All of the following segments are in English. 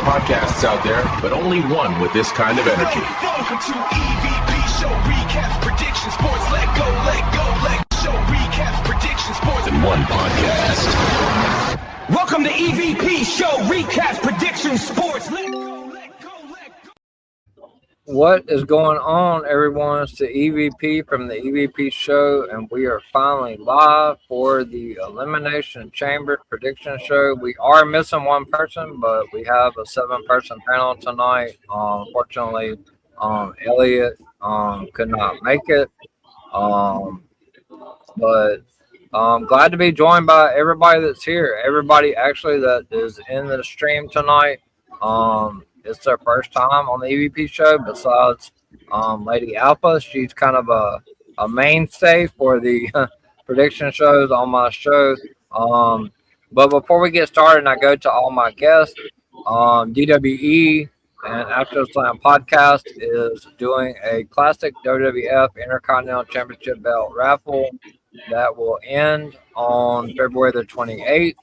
podcasts out there, but only one with this kind of energy. Welcome to EVP Show Recaps, Predictions, Sports. Let go, show recaps, predictions, sports. In one podcast. Welcome to EVP Show Recaps, Predictions, Sports. Let go. What is going on, everyone? It's the EVP from the EVP Show, and we are finally live for the Elimination Chamber Prediction Show. We are missing one person, but we have a 7-person panel tonight. Unfortunately, Elliot could not make it, but I'm glad to be joined by everybody that's here. Everybody actually that is in the stream tonight. It's their first time on the EVP show besides Lady Alpha. She's kind of a mainstay for the prediction shows on my show. But before we get started and I go to all my guests, DWE and After the Slam podcast is doing a classic WWF Intercontinental Championship belt raffle that will end on February the 28th,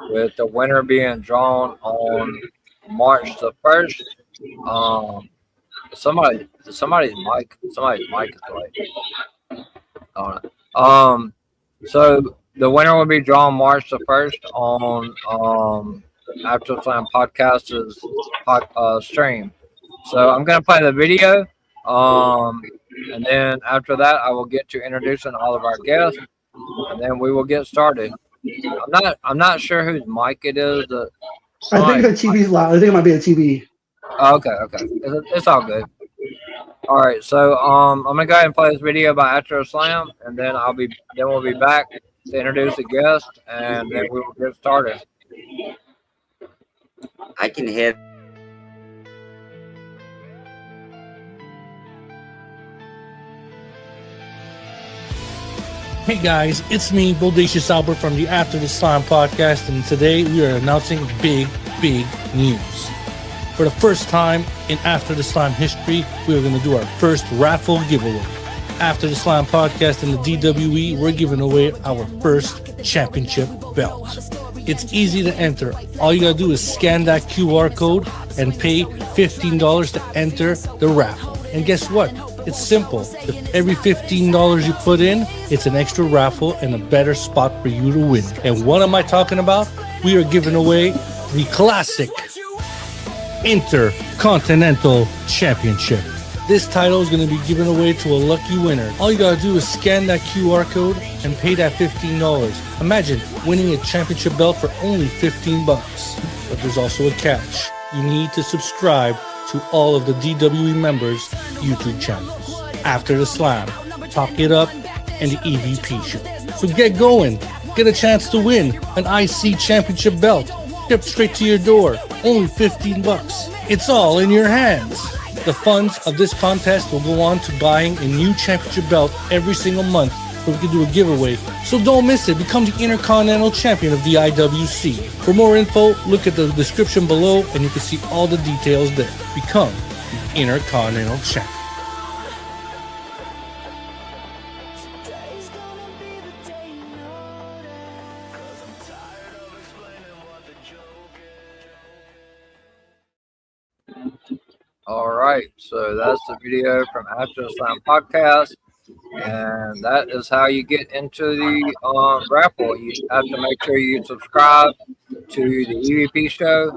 with the winner being drawn on March the 1st. Somebody's mic is late. So the winner will be drawn March the 1st on After the Slam podcast's stream. So I'm gonna play the video, and then after that I will get to introducing all of our guests, and then we will get started. I'm not sure whose mic it is. I think the TV's loud. I think it might be the TV. Okay. It's all good. All right, so I'm gonna go ahead and play this video by After the Slam, and then we'll be back to introduce the guest, and then we will get started. I can hear. Hey guys, it's me, Bodacious Albert from the After the Slam podcast, and today we are announcing big news. For the first time in After the Slam history, we are going to do our first raffle giveaway. After the Slam podcast and the DWE, we're giving away our first championship belt. It's easy to enter. All you gotta do is scan that QR code and pay $15 to enter the raffle. And guess what? It's simple. If every $15 you put in, it's an extra raffle and a better spot for you to win. And what am I talking about? We are giving away the classic Intercontinental Championship. This title is going to be given away to a lucky winner. All you got to do is scan that QR code and pay that $15. Imagine winning a championship belt for only $15. But there's also a catch. You need to subscribe to all of the DWE members' YouTube channels. After the Slam, Talk It Up, and the EVP Show. So get going. Get a chance to win an IC championship belt shipped straight to your door. Only $15. It's all in your hands. The funds of this contest will go on to buying a new championship belt every single month, so we can do a giveaway. So don't miss it. Become the Intercontinental Champion of the IWC. For more info, look at the description below and you can see all the details there. Become the Intercontinental Champion. All right, so that's the video from After the Slam podcast, and that is how you get into the raffle. You have to make sure you subscribe to the EVP show,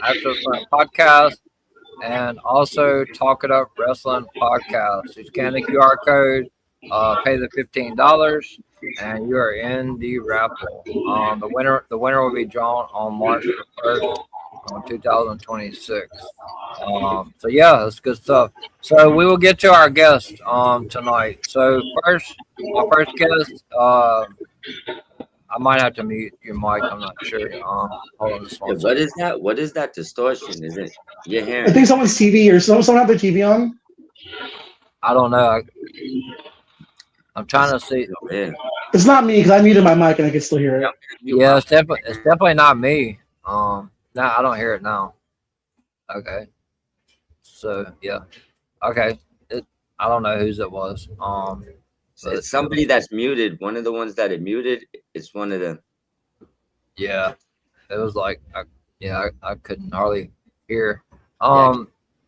After the Slam podcast, and also Talk It Up Wrestling podcast. You scan the QR code, pay the $15, and you are in the raffle. The winner will be drawn on March 1st. 2026. So yeah, that's good stuff. So we will get to our guest tonight. So our first guest, I might have to mute your mic. I'm not sure. Hold on, just one What is that? What is that distortion? Is it your hair? I think someone's TV or someone have their TV on. I don't know. I'm trying to see. Yeah. It's not me because I muted my mic and I can still hear it. Yeah, it's definitely not me. No, I don't hear it now. Okay. So yeah. Okay. I don't know whose it was. So it's somebody that's muted. One of the ones that it muted, it's one of them. Yeah. It was like I couldn't hardly here. Yeah.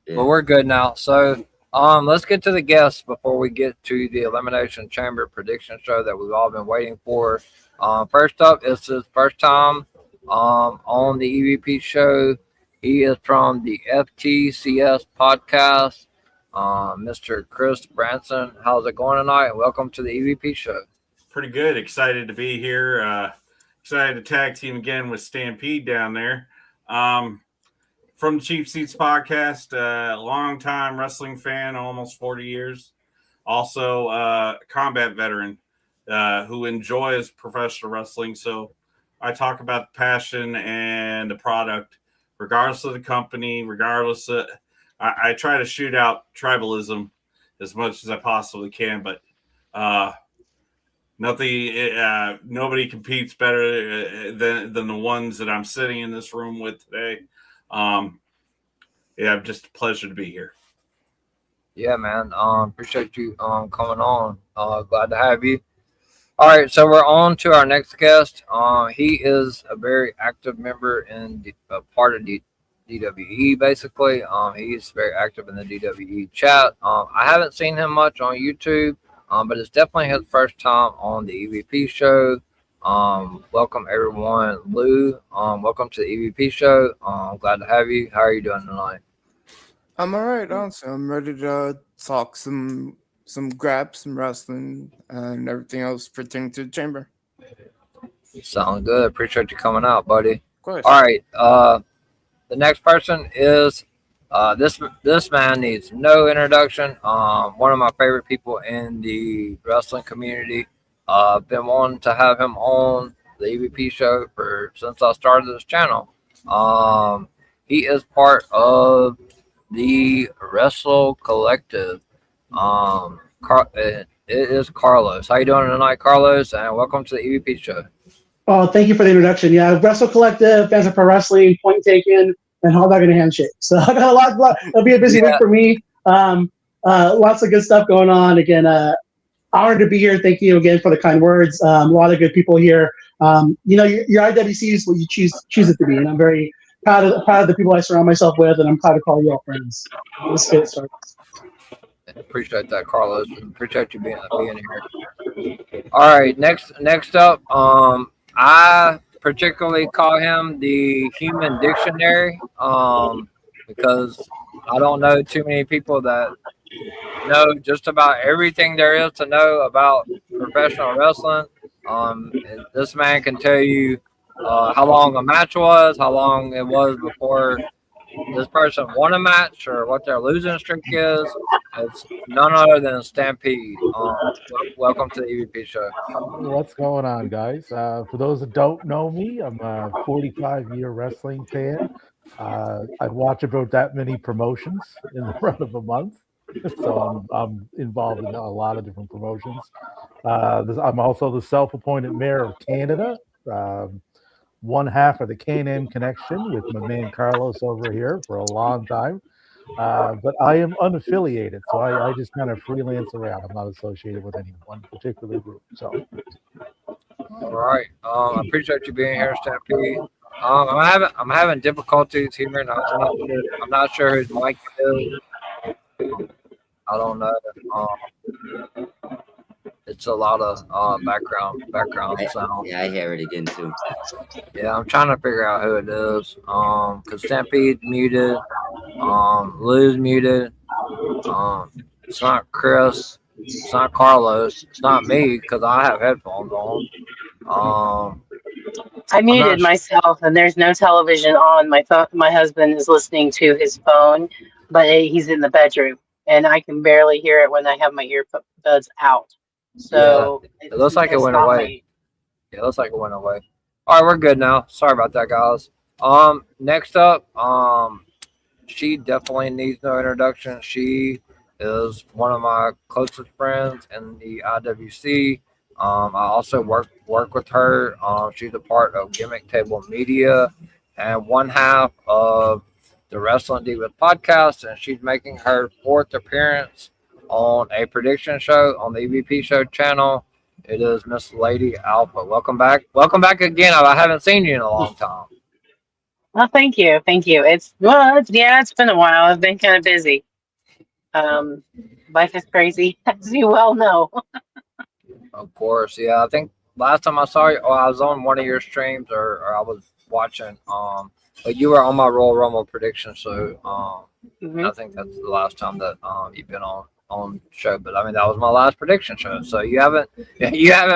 But we're good now. So let's get to the guests before we get to the Elimination Chamber prediction show that we've all been waiting for. First up, it's his first time on the EVP show. He is from the FTCS podcast. Mr. Chris Branson, how's it going tonight? Welcome to the EVP show. Pretty good. Excited to be here. Excited to tag team again with Stampede down there. From the Cheap Seats podcast, long time wrestling fan, almost 40 years. Also a combat veteran who enjoys professional wrestling. So I talk about the passion and the product, regardless of the company, regardless of, I try to shoot out tribalism as much as I possibly can, but nobody competes better than the ones that I'm sitting in this room with today. Yeah, just a pleasure to be here. Yeah, man. Appreciate you coming on. Glad to have you. All right, so we're on to our next guest. He is a very active member in part of the DWE, basically. He's very active in the DWE chat. I haven't seen him much on YouTube, but it's definitely his first time on the EVP show. Welcome everyone. Lou, welcome to the EVP show. Glad to have you. How are you doing tonight? I'm all right, honestly. I'm ready to talk some grab, some wrestling, and everything else pertaining to the chamber. Sound good. Appreciate you coming out, buddy. Of course. All right. The next person is this man needs no introduction. One of my favorite people in the wrestling community. Been wanting to have him on the EVP show since I started this channel. He is part of the Wrestle Collective. It is Carlos. How you doing tonight, Carlos? And welcome to the EVP show. Oh, thank you for the introduction. Yeah, Wrestle Collective, fans of pro wrestling, point taken, and Hot Dog and a Handshake. So I got a lot. It'll be a busy week for me. Lots of good stuff going on. Again, honored to be here. Thank you again for the kind words. A lot of good people here. Your IWC is what you choose it to be, and I'm very proud of the people I surround myself with, and I'm proud to call you all friends. Let's get started. Appreciate that, Carlos. Appreciate you being here. All right, next up, I particularly call him the Human Dictionary, because I don't know too many people that know just about everything there is to know about professional wrestling. This man can tell you how long a match was, how long it was before this person won a match, or what their losing streak is. It's none other than Stampede. Welcome to the EVP show. What's going on, guys? For those that don't know me, I'm a 45-year wrestling fan. I watch about that many promotions in the run of a month. So I'm involved in a lot of different promotions. I'm also the self-appointed mayor of Canada. One half of the Can-Am connection with my man Carlos over here for a long time. But I am unaffiliated, so I just kind of freelance around. I'm not associated with any one particular group. So, all right. I appreciate you being here, Stampede. I'm having difficulties hearing. I'm not sure whose mic it is. I don't know. It's a lot of background sound. Yeah, I hear it again too. Yeah, I'm trying to figure out who it is. Cause Stampede muted, Lou's muted. It's not Chris. It's not Carlos. It's not me because I have headphones on. I muted myself, and there's no television on. My phone. My husband is listening to his phone, but he's in the bedroom, and I can barely hear it when I have my earbuds out. So yeah, it looks like it went away. Yeah, it looks like it went away. All right, we're good now. Sorry about that, guys. Next up, she definitely needs no introduction. She is one of my closest friends in the IWC. I also work with her. She's a part of Gimmick Table Media and one half of the Wrestling Divas podcast, and she's making her 4th appearance on a prediction show on the EVP show channel. It is Miss Lady Alpha. Welcome back. Welcome back again. I haven't seen you in a long time. Well, thank you, thank you. It's been a while. I've been kind of busy. Um, Life is crazy, as you well know. Of course, yeah. I think last time I saw you, I was on one of your streams, or I was watching. But you were on my Royal Rumble prediction, so Hmm. I think that's the last time that you've been on show. But I mean, that was my last prediction show, so you haven't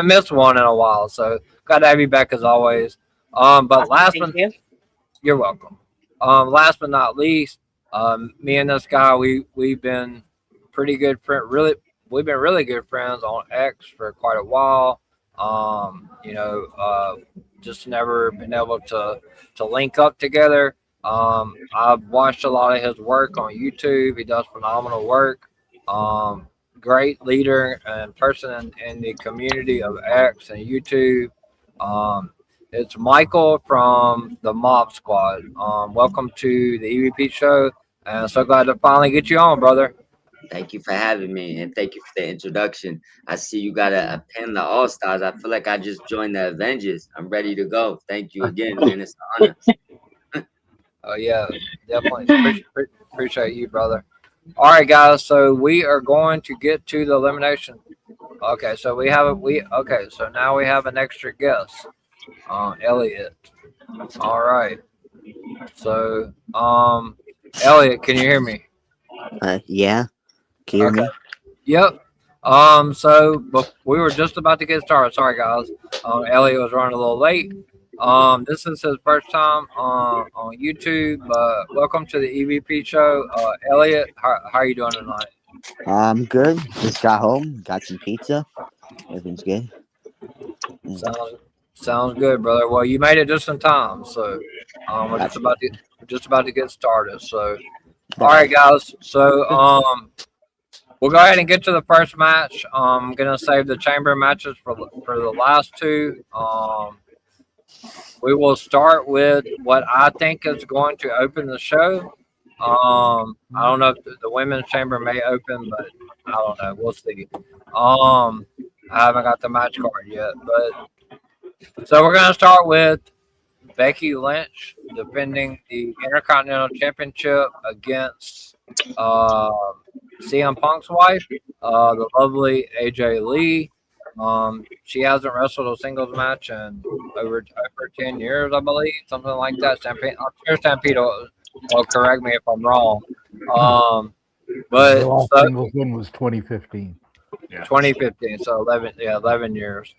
missed one in a while. So glad to have you back as always. But Awesome, last thank but you. you're welcome. Last but not least, me and this guy, we've been pretty good friend. Really, we've been really good friends on X for quite a while. Just never been able to link up together. I've watched a lot of his work on YouTube. He does phenomenal work. Great leader and person in the community of X and YouTube. Um, it's Michael from the Mob Squad. Welcome to the EVP show, and so glad to finally get you on, brother. Thank you for having me, and thank you for the introduction. I see you got a pin the All Stars. I feel like I just joined the Avengers. I'm ready to go. Thank you again, man. It's an honor. Oh yeah, definitely appreciate you, brother. All right, guys. So we are going to get to the elimination. Okay, so so now we have an extra guest, Elliot. All right. So Elliot, can you hear me? Yeah. Can you hear Okay. me? Yep. We were just about to get started. Sorry, guys. Elliot was running a little late. This is his first time on YouTube. Welcome to the EVP show. Elliot, how are you doing tonight? I'm good. Just got home. Got some pizza. Everything's good. Sounds good, brother. Well, you made it just in time. So we're Gotcha. just about to get started. So all right, guys. So we'll go ahead and get to the first match. I'm gonna save the chamber matches for the last two. We will start with what I think is going to open the show. I don't know if the women's chamber may open, but I don't know. We'll see. I haven't got the match card yet, but so we're gonna start with Becky Lynch defending the Intercontinental Championship against CM Punk's wife, the lovely AJ Lee. She hasn't wrestled a singles match in over 10 years, I believe, something like that. Stampede, I'm sure Stampede will correct me if I'm wrong. But The last so, singles win was 2015. Yeah. 2015, so 11 years.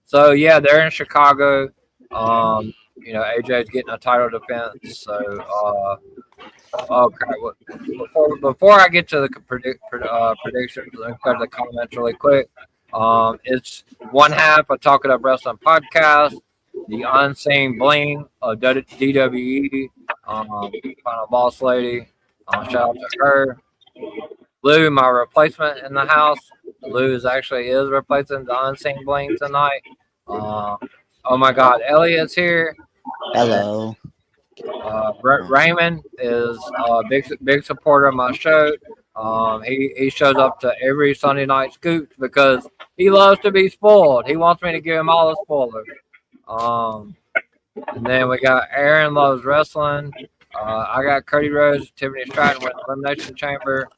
So yeah, they're in Chicago. AJ's getting a title defense. So okay. Before I get to the predictions, let me go to the comments really quick. It's one half of Talk It Up Wrestling podcast, the unseen bling of DWE, final boss lady. Shout out to her. Lou, my replacement in the house. Lou is replacing the unseen bling tonight. Oh my God, Elliot's here. Hello. Raymond is a big supporter of my show. He shows up to every Sunday night scoop because he loves to be spoiled. He wants me to give him all the spoilers. And then we got Aaron loves wrestling. I got Cody Rhodes, Tiffany Stratton with Elimination Chamber.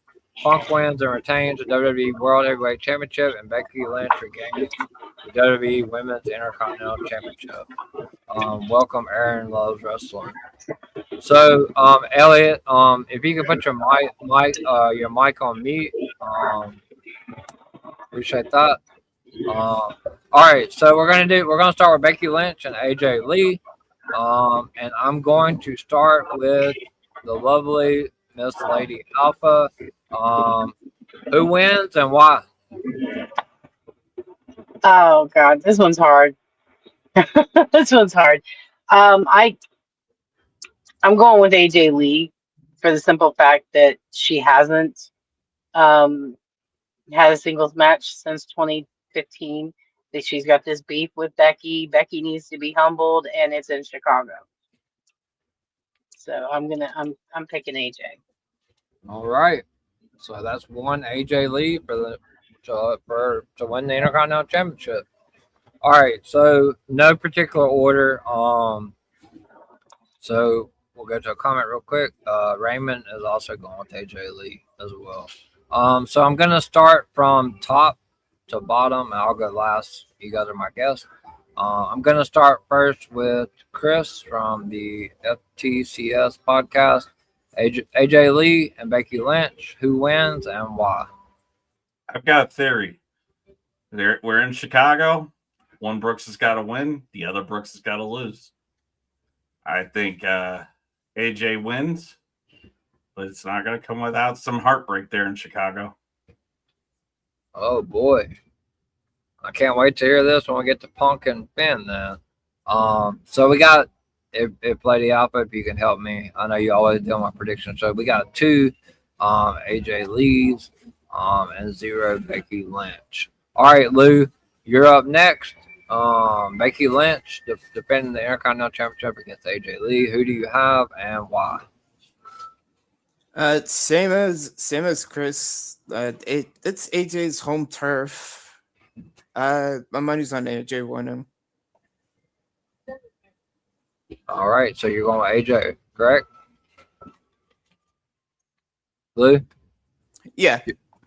Punk wins and retains the WWE World Heavyweight Championship, and Becky Lynch regains the WWE Women's Intercontinental Championship. Welcome, Aaron loves wrestling. So, Elliot, if you could put your mic on mute, appreciate that. All right, so we're gonna start with Becky Lynch and AJ Lee, and I'm going to start with the lovely Miss Lady Alpha. Who wins and why? Oh God, this one's hard. This one's hard. I'm going with AJ Lee for the simple fact that she hasn't had a singles match since 2015. That she's got this beef with Becky. Becky needs to be humbled, and it's in Chicago. So I'm picking AJ. All right. So that's one AJ Lee to win the Intercontinental Championship. All right. So no particular order. So we'll go to a comment real quick. Raymond is also going with AJ Lee as well. So I'm gonna start from top to bottom, and I'll go last. You guys are my guests. I'm gonna start first with Chris from the FTCS podcast. AJ Lee and Becky Lynch. Who wins and why? I've got a theory. We're in Chicago. One Brooks has got to win. The other Brooks has got to lose. I think AJ wins, but it's not going to come without some heartbreak there in Chicago. Oh boy, I can't wait to hear this when we get to Punk and Finn. Then, so we got if Lady Alpha, if you can help me. I know you always do my prediction show. We got 2 AJ Lees and 0 Becky Lynch. All right, Lou, you're up next. Becky Lynch defending the Intercontinental Championship against AJ Lee. Who do you have and why? Same as Chris. It's AJ's home turf. My money's on AJ winning. All right, so you're going with AJ, correct? Lou? Yeah.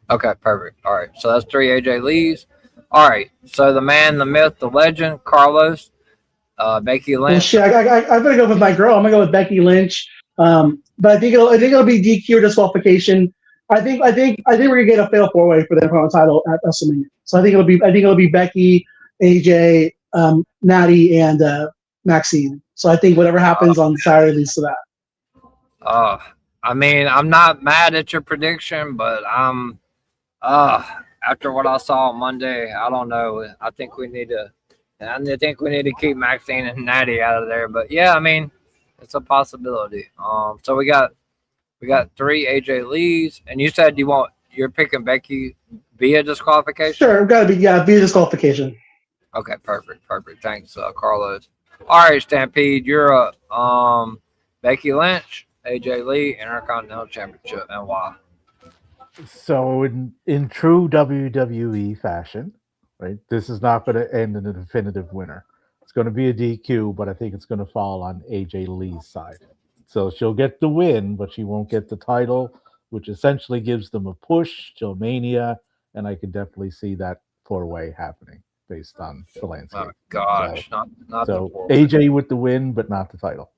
Okay, perfect. All right, so that's 3 AJ Lees. All right, so the man, the myth, the legend, Carlos, Becky Lynch. Well, shit, I'm gonna go with my girl. I'm gonna go with Becky Lynch. But I think it'll be DQ or disqualification. I think we're gonna get a fatal 4-way for the Intercontinental title at WrestleMania. So I think it'll be Becky, AJ, Natty, and Maxine. So I think whatever happens on Saturday leads to that. I mean, I'm not mad at your prediction, but I'm after what I saw on Monday, I don't know. I think we need to keep Maxine and Natty out of there. But yeah, I mean, it's a possibility. So we got 3 AJ Lees, and you said you're picking Becky via disqualification. Sure, gotta be via disqualification. Okay, perfect. Thanks, Carlos. All right, Stampede, you're up. Becky Lynch, AJ Lee, Intercontinental Championship, and why? So in true WWE fashion, right? This is not going to end in a definitive winner. It's going to be a DQ, but I think it's going to fall on AJ Lee's side. So she'll get the win, but she won't get the title, which essentially gives them a push till Mania, and I could definitely see that 4-way happening based on the landscape. Oh gosh, not so the AJ with the win, but not the title.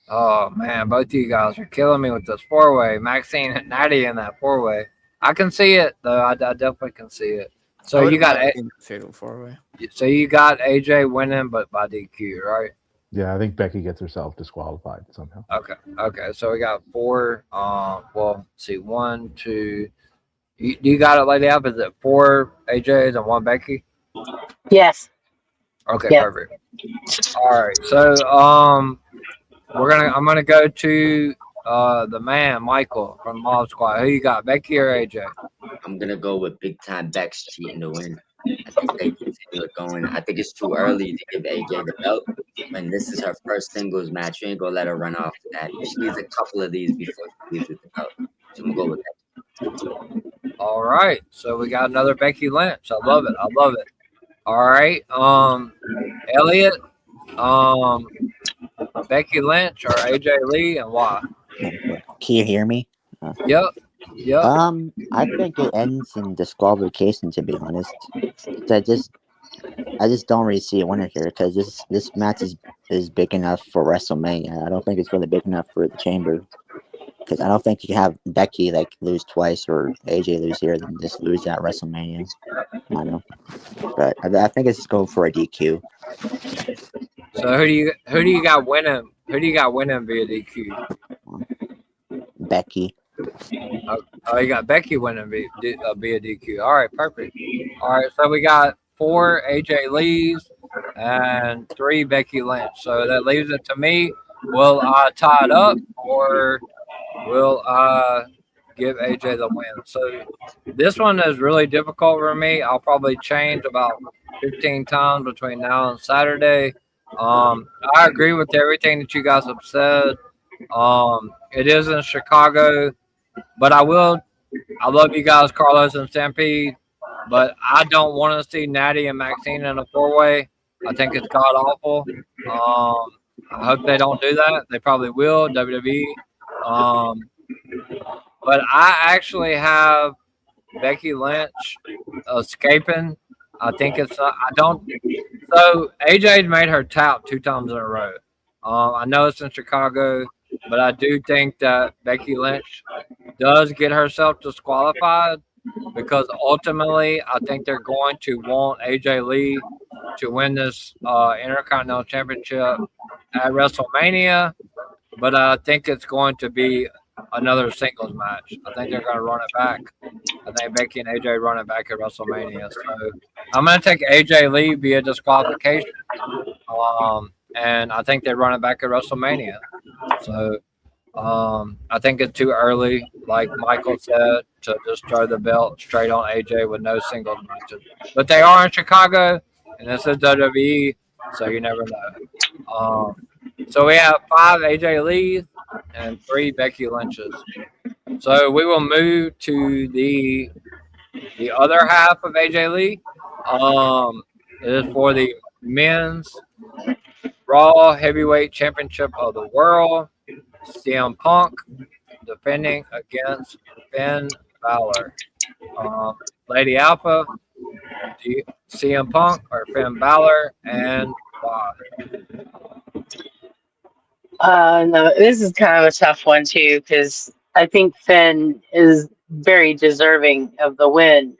Oh man, both of you guys are killing me with this 4-way. Maxine and Natty in that 4-way. I can see it though. I definitely can see it. So you got fatal 4-way. So you got AJ winning, but by DQ, right? Yeah, I think Becky gets herself disqualified somehow. Okay. So we got 4. Well, see, 1, 2. You got it laid out. Is it 4 AJs and 1 Becky? Yes. Okay, yeah. Perfect. All right. So I'm gonna go to the man, Michael from Mob Squad. Who you got, Becky or AJ? I'm gonna go with big time Bex cheating to win. I think they continue it going. I think it's too early to give AJ the belt. When this is her first singles match, you ain't gonna let her run off that. She needs a couple of these before she leaves with the belt. So I'm gonna go with that. All right. So we got another Becky Lynch. I love it. All right. Elliot, Becky Lynch or AJ Lee, and why? Can you hear me? Yep. I think it ends in disqualification. To be honest, I just don't really see a winner here because this match is big enough for WrestleMania. I don't think it's really big enough for the Chamber because I don't think you can have Becky lose twice or AJ lose here then just lose at WrestleMania. I know, but I think it's just going for a DQ. So who do you got winning? Who do you got winning via DQ? Becky. Oh, you got Becky winning via DQ. All right, perfect. All right, so we got 4 AJ Lees and 3 Becky Lynch. So that leaves it to me. Will I tie it up or will I give AJ the win? So this one is really difficult for me. I'll probably change about 15 times between now and Saturday. I agree with everything that you guys have said. It is in Chicago, but I love you guys, Carlos and Stampede, but I don't want to see Natty and Maxine in a 4-way. I think it's god awful. I hope they don't do that. They probably will, WWE. But I actually have Becky Lynch escaping. I think it's I don't. So AJ made her tap 2 times in a row. I know it's in Chicago, but I do think that Becky Lynch does get herself disqualified because ultimately I think they're going to want AJ Lee to win this Intercontinental Championship at WrestleMania, but I think it's going to be another singles match. I think they're going to run it back. I think Becky and AJ run it back at WrestleMania. So I'm going to take AJ Lee via disqualification. And I think they run it back at WrestleMania. So I think it's too early, like Michael said, to just throw the belt straight on AJ with no singles matches. But they are in Chicago, and this is WWE, so you never know. So we have 5 AJ Lees and 3 Becky Lynches. So we will move to the other half of AJ Lee. It is for the men's Raw Heavyweight Championship of the World. CM Punk defending against Finn Balor. Lady Alpha, CM Punk or Finn Balor, and why? No, this is kind of a tough one too, because I think Finn is very deserving of the win.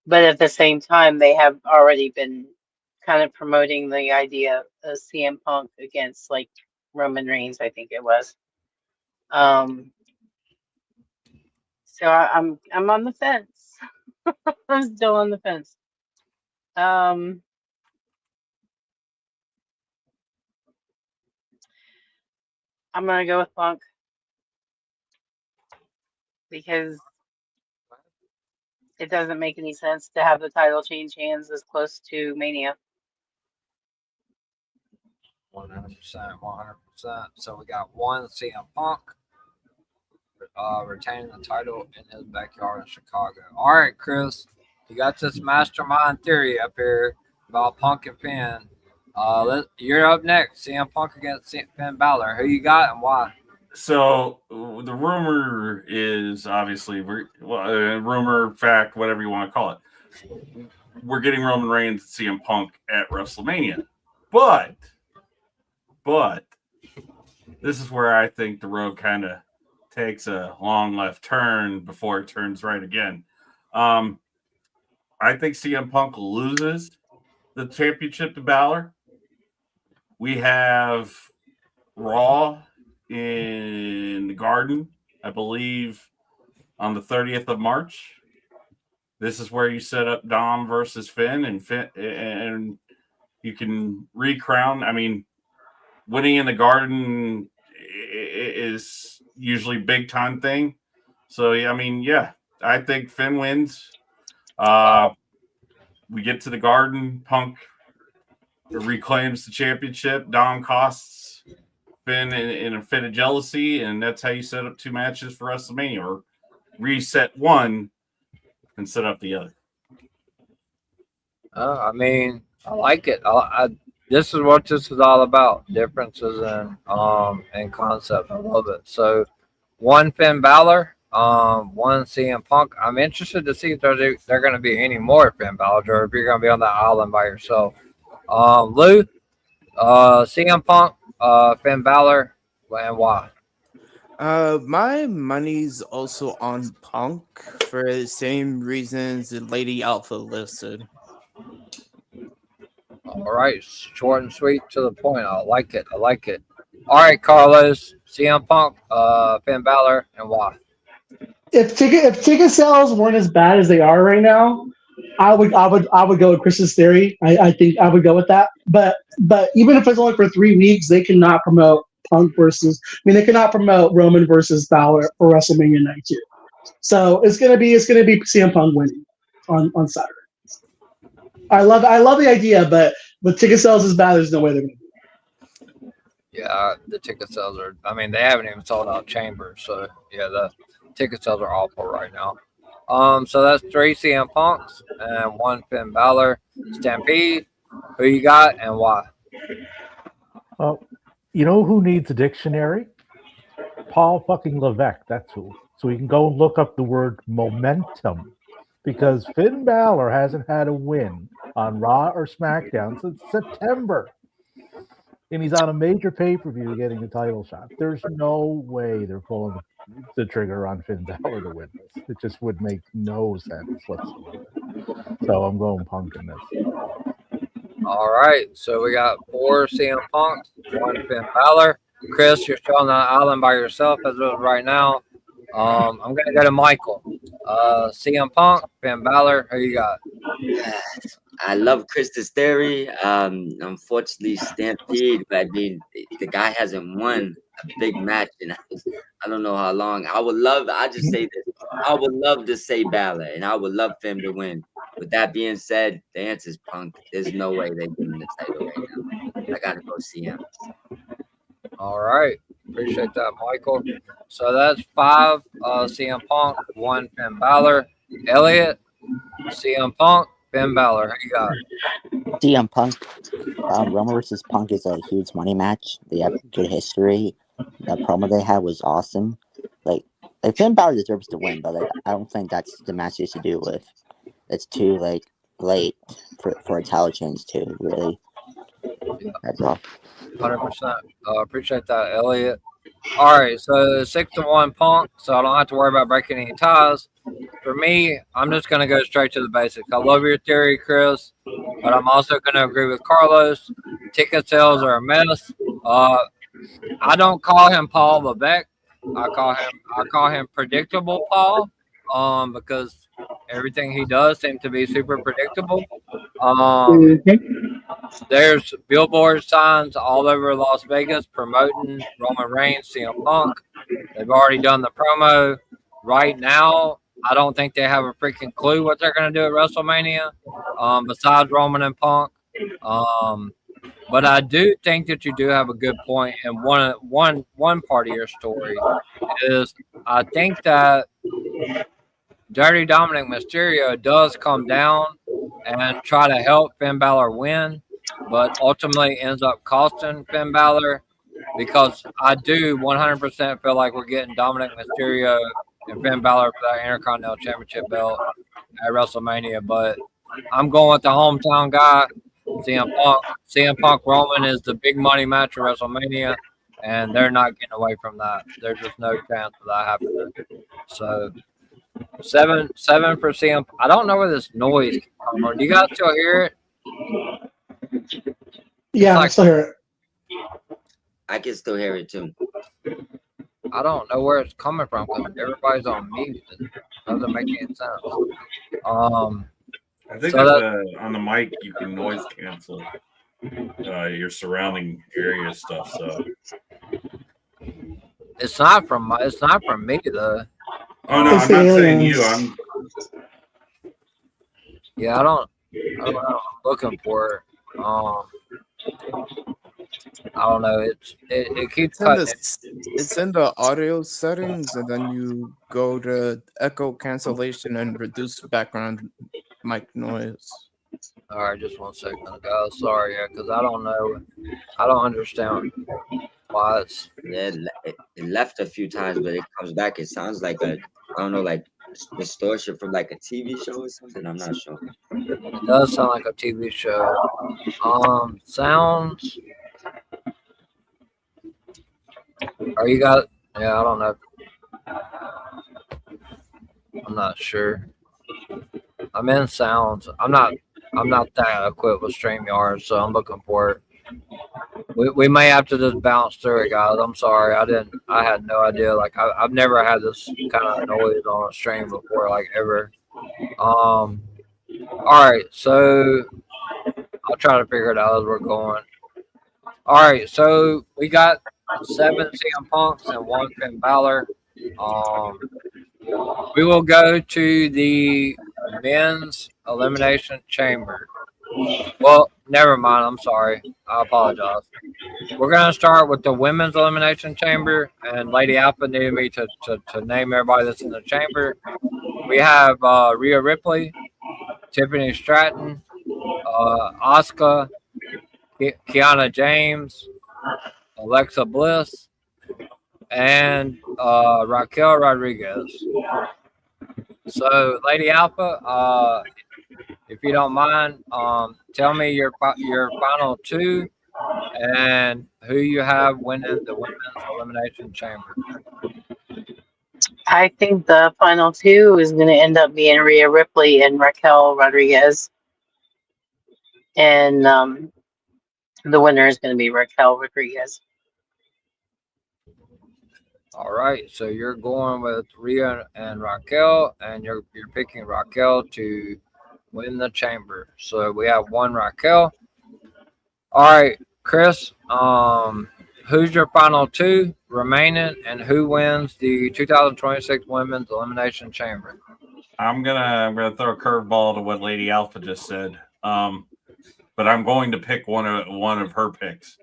But at the same time, they have already been kind of promoting the idea of CM Punk against like Roman Reigns, I think it was. So I'm on the fence. I'm still on the fence. I'm gonna go with Punk because it doesn't make any sense to have the title change hands this close to Mania. 100%, 100%. So we got 1 CM Punk retaining the title in his backyard in Chicago. All right, Chris, you got this mastermind theory up here about Punk and Finn. You're up next. CM Punk against Finn Balor. Who you got and why? So the rumor is obviously, rumor, fact, whatever you want to call it. We're getting Roman Reigns and CM Punk at WrestleMania. But this is where I think the road kind of takes a long left turn before it turns right again. I think CM Punk loses the championship to Balor. We have Raw in the Garden, I believe, on the 30th of March. This is where you set up Dom versus Finn, and you can recrown. I mean, winning in the Garden is usually big time thing. So I think Finn wins. We get to the Garden, Punk reclaims the championship. Dom costs Finn in a fit of jealousy, and that's how you set up 2 matches for WrestleMania, or reset one and set up the other. I like it. This is what this is all about. Differences in concept. I love it. So 1 Finn Balor, 1 CM Punk. I'm interested to see if they're going to be any more Finn Balor, or if you're going to be on that island by yourself. Lou, CM Punk, Finn Balor, and why? My money's also on Punk for the same reasons that Lady Alpha listed. All right, short and sweet to the point. I like it. All right, Carlos, CM Punk, Finn Balor, and why? If ticket sales weren't as bad as they are right now, I would go with Chris's theory. I think I would go with that. But even if it's only for 3 weeks, they cannot promote Punk versus. They cannot promote Roman versus Balor for WrestleMania Night 2. So it's gonna be CM Punk winning on Saturday. I love the idea, but with ticket sales as bad, there's no way they're gonna do it. Yeah, the ticket sales are. They haven't even sold out Chambers, so yeah, the ticket sales are awful right now. So that's 3 CM Punks and 1 Finn Balor. Stampede, who you got and why? You know who needs a dictionary? Paul fucking Levesque. That's who. So we can go and look up the word momentum, because Finn Balor hasn't had a win on Raw or SmackDown since September. And he's on a major pay-per-view getting a title shot. There's no way they're pulling the trigger on Finn Balor to win this. It just would make no sense whatsoever. So I'm going Punk in this. All right, so we got 4 CM Punk, 1 Finn Balor. Chris, you're still on the island by yourself as of right now. I'm gonna go to Michael. CM Punk, Finn Balor. Who you got? I love Chris's theory. Unfortunately, Stampede, but I mean, the guy hasn't won a big match in I don't know how long. I just say this. I would love to say Balor, and I would love for him to win. With that being said, the answer is Punk. There's no way they give him the title right now. I gotta go see him. All right, appreciate that, Michael. So that's 5 CM Punk, 1 Finn Balor. Elliot, CM Punk, Finn Balor. Who you got? CM Punk. Roman versus Punk is a huge money match. They have good history. The promo they had was awesome. Like Finn Balor deserves to win, but I don't think that's the match they should do with. It's too late for a title change too. Really, that's all. 100%. Appreciate that, Elliot. All right, so 6-1 Punk, so I don't have to worry about breaking any ties. For me, I'm just going to go straight to the basics. I love your theory, Chris, but I'm also going to agree with Carlos. Ticket sales are a mess. I don't call him Paul Levesque. I call him predictable Paul, because everything he does seems to be super predictable. There's billboard signs all over Las Vegas promoting Roman Reigns, CM Punk. They've already done the promo. Right now, I don't think they have a freaking clue what they're going to do at WrestleMania, besides Roman and Punk. But I do think that you do have a good point, and one part of your story is I think that Dirty Dominic Mysterio does come down and try to help Finn Balor win, but ultimately ends up costing Finn Balor, because I do 100% feel like we're getting Dominic Mysterio and Finn Balor for that Intercontinental Championship belt at WrestleMania. But I'm going with the hometown guy, CM Punk. CM Punk Roman is the big money match at WrestleMania, and they're not getting away from that. There's just no chance of that happening. So 7 for CM. I don't know where this noise came from. Do you guys still hear it? Yeah, I still hear it. I can still hear it too. I don't know where it's coming from because everybody's on mute. It doesn't make any sense. I think on the mic you can noise cancel your surrounding area stuff. So it's not from me though. Oh no, I'm not saying you. I don't know. I'm looking for it. I don't know. It keeps cutting. It's in the audio settings, and then you go to echo cancellation and reduce background mic noise. All right, just 1 second, guys. Sorry, because I don't know. I don't understand why it's. Yeah, it left a few times, but it comes back. It sounds like I don't know, like distortion from like a TV show or something. I'm not sure. It does sound like a TV show. Sounds. Are you guys? Yeah, I don't know. I'm not sure. I'm in sounds. I'm not that equipped with StreamYard, so I'm looking for it. We may have to just bounce through it, guys. I'm sorry. I had no idea. Like I've never had this kind of noise on a stream before, like ever. All right, so I'll try to figure it out as we're going. All right, so we got 7 CM Punks and 1 Finn Balor. We will go to the men's elimination chamber. Well, never mind. I'm sorry. I apologize. We're going to start with the women's elimination chamber, and Lady Alpha needed me to name everybody that's in the chamber. We have Rhea Ripley, Tiffany Stratton, Asuka, Kiana James, Alexa Bliss, and Raquel Rodriguez. So, Lady Alpha, if you don't mind, tell me your final two and who you have winning the Women's Elimination Chamber. I think the final two is going to end up being Rhea Ripley and Raquel Rodriguez. And the winner is going to be Raquel Rodriguez. All right, so you're going with Rhea and Raquel, and you're picking Raquel to win the chamber. So we have one Raquel. All right, Chris, who's your final two remaining, and who wins the 2026 Women's Elimination Chamber? I'm gonna throw a curveball to what Lady Alpha just said. But I'm going to pick one of her picks.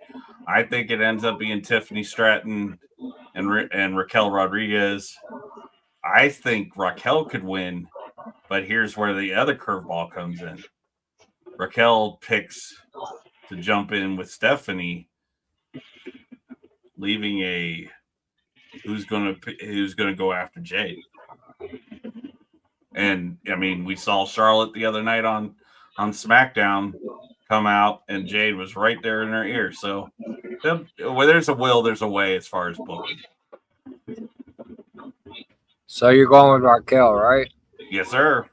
I think it ends up being Tiffany Stratton and Raquel Rodriguez. I think Raquel could win, but here's where the other curveball comes in. Raquel picks to jump in with Stephanie, leaving a who's gonna go after Jade. And I mean, we saw Charlotte the other night on SmackDown come out, and Jade was right there in her ear. So where there's a will, there's a way as far as booking. So you're going with Raquel, right? Yes, sir.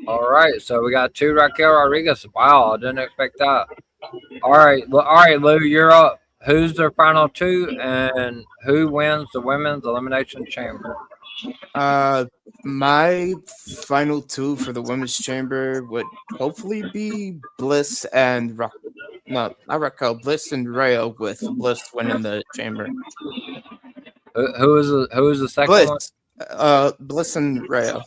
All right, so we got two Raquel Rodriguez. Wow, I didn't expect that. All right, Lou, you're up. Who's their final two, and who wins the Women's Elimination Chamber? My final two for the Women's Chamber would hopefully be Bliss and not Raquel, Bliss and Rhea, with Bliss winning the chamber. Who is the second Bliss. one? Bliss and Rhea.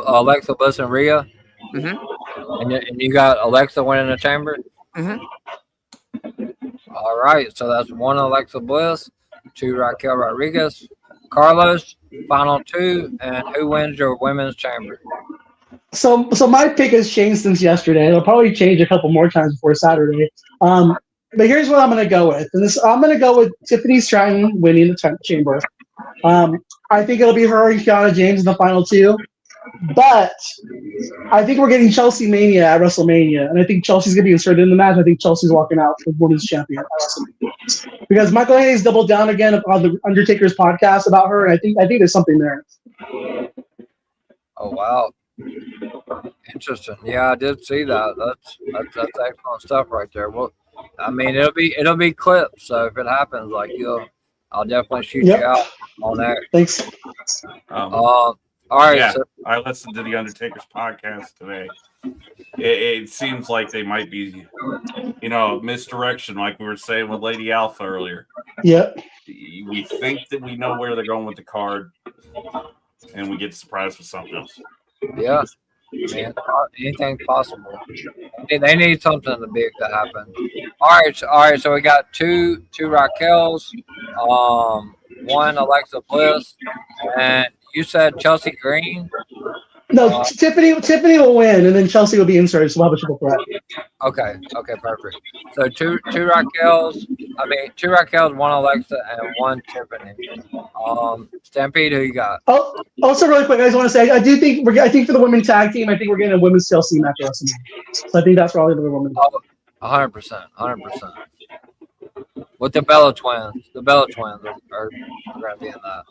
Alexa Bliss and Rhea. Mm-hmm. And you got Alexa winning the chamber. Mm-hmm. All right, so that's one Alexa Bliss, two Raquel Rodriguez. Carlos, final two, and who wins your women's chamber? So my pick has changed since yesterday. It'll probably change a couple more times before Saturday. But here's what I'm going to go with. I'm going to go with Tiffany Stratton winning the chamber. I think it'll be her and Kiana James in the final two. But I think we're getting Chelsea Mania at WrestleMania, and I think Chelsea's going to be inserted in the match. I think Chelsea's walking out as women's champion at WrestleMania. Because Michael Hayes doubled down again on the Undertaker's podcast about her, and I think there's something there. Oh wow, interesting. Yeah, I did see that. That's excellent stuff right there. Well, I mean, it'll be clipped. So if it happens, I'll definitely shoot you out on that. Thanks. All right. Yeah, so, I listened to the Undertaker's podcast today. It seems like they might be, misdirection, like we were saying with Lady Alpha earlier. Yep. We think that we know where they're going with the card, and we get surprised with something else. Yeah, man, anything's possible. They need something big to happen. All right. So we got two Raquels, one Alexa Bliss, and you said Chelsea Green. No, Tiffany will win, and then Chelsea will be inserted. So we'll have a triple threat. Okay, perfect. So two Raquels. Two Raquels, one Alexa, and one Tiffany. Stampede, who you got? Oh, also really quick, I just want to say I think for the women's tag team, I think we're getting a women's Chelsea match at WrestleMania. So I think that's probably the women. 100%. With the Bella Twins. The Bella Twins are going to be in that.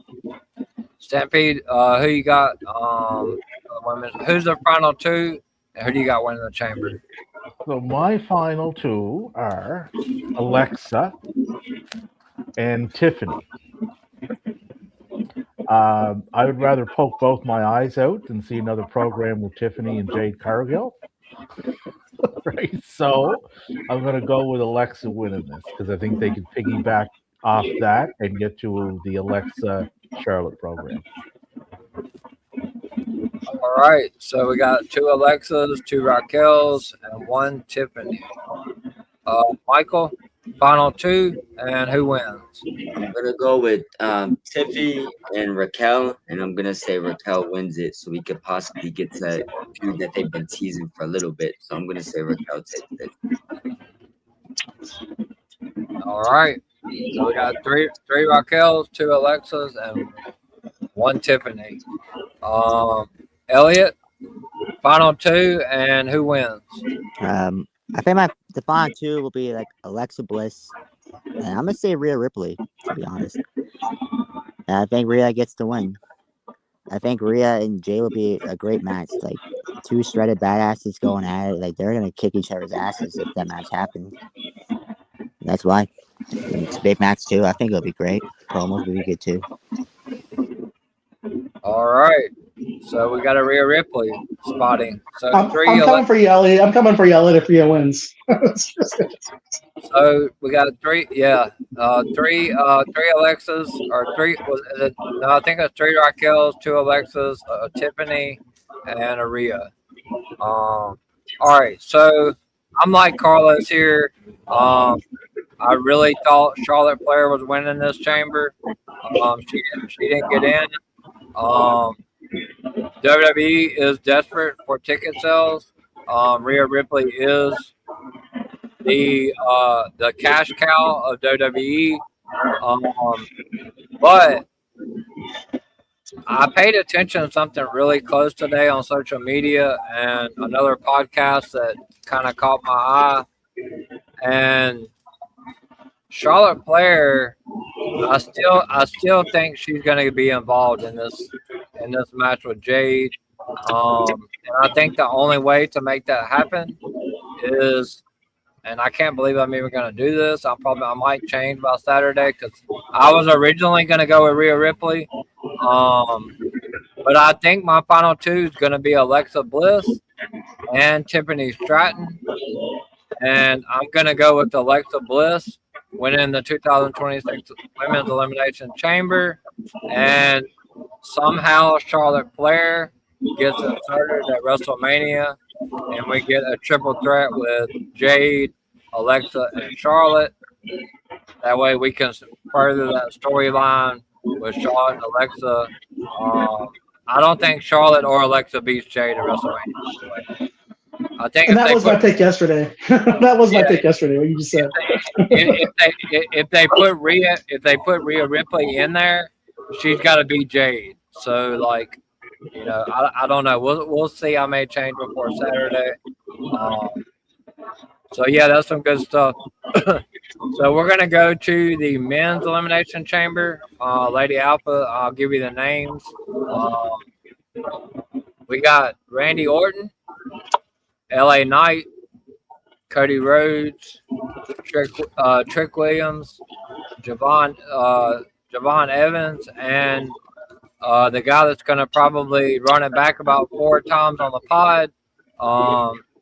Stampede, who you got? Who's the final two? And who do you got winning the chamber? So my final two are Alexa and Tiffany. I would rather poke both my eyes out than see another program with Tiffany and Jade Cargill. Right, so I'm going to go with Alexa winning this because I think they can piggyback off that and get to the Alexa Charlotte program. All right, so we got two Alexas, two Raquels, and one Tiffany. Michael, final two, and who wins? I'm gonna go with Tiffy and Raquel, and I'm gonna say Raquel wins it, so we could possibly get to that feud that they've been teasing for a little bit. So I'm gonna say Raquel takes it. All right. So we got three Raquels, 2 Alexas, and 1 Tiffany. Elliot, final 2, and who wins? I think the final 2 will be like Alexa Bliss, and I'm gonna say Rhea Ripley, to be honest. And I think Rhea gets the win. I think Rhea and Jay will be a great match. Like 2 shredded badasses going at it. Like they're gonna kick each other's asses if that match happens. That's why. And it's a big match too. I think it'll be great. Promos will be good too. All right. So we got a Rhea Ripley spotting. So I'm coming for you, Elliot. I'm coming for you, Elliot, if Rhea wins. So we got 3, three Alexas, or 3. No, I think it's 3 Raquels, 2 Alexas, a Tiffany, and a Rhea. All right. So I'm like Carlos here. I really thought Charlotte Flair was winning this chamber. She didn't get in. WWE is desperate for ticket sales. Rhea Ripley is the cash cow of WWE. But I paid attention to something really close today on social media and another podcast that kind of caught my eye. And Charlotte Flair, I still think she's going to be involved in this match with Jade. And I think the only way to make that happen is, and I can't believe I'm even going to do this. I might change by Saturday because I was originally going to go with Rhea Ripley. But I think my final 2 is going to be Alexa Bliss and Tiffany Stratton. And I'm going to go with Alexa Bliss winning the 2026 Women's Elimination Chamber. And somehow Charlotte Flair gets inserted at WrestleMania. And we get a triple threat with Jade, Alexa, and Charlotte. That way we can further that storyline with Charlotte and Alexa. I don't think Charlotte or Alexa beats Jade at WrestleMania. I think and that was my pick yesterday. That was my pick yesterday. What you just said. If they put Rhea Ripley in there, she's got to beat Jade. So like, I don't know. We'll see. I may change before Saturday. So yeah, that's some good stuff. So we're gonna go to the men's elimination chamber. Lady Alpha, I'll give you the names. We got Randy Orton, LA Knight, Cody Rhodes, Trick Williams, Javon Evans, and the guy that's going to probably run it back about 4 times on the pod,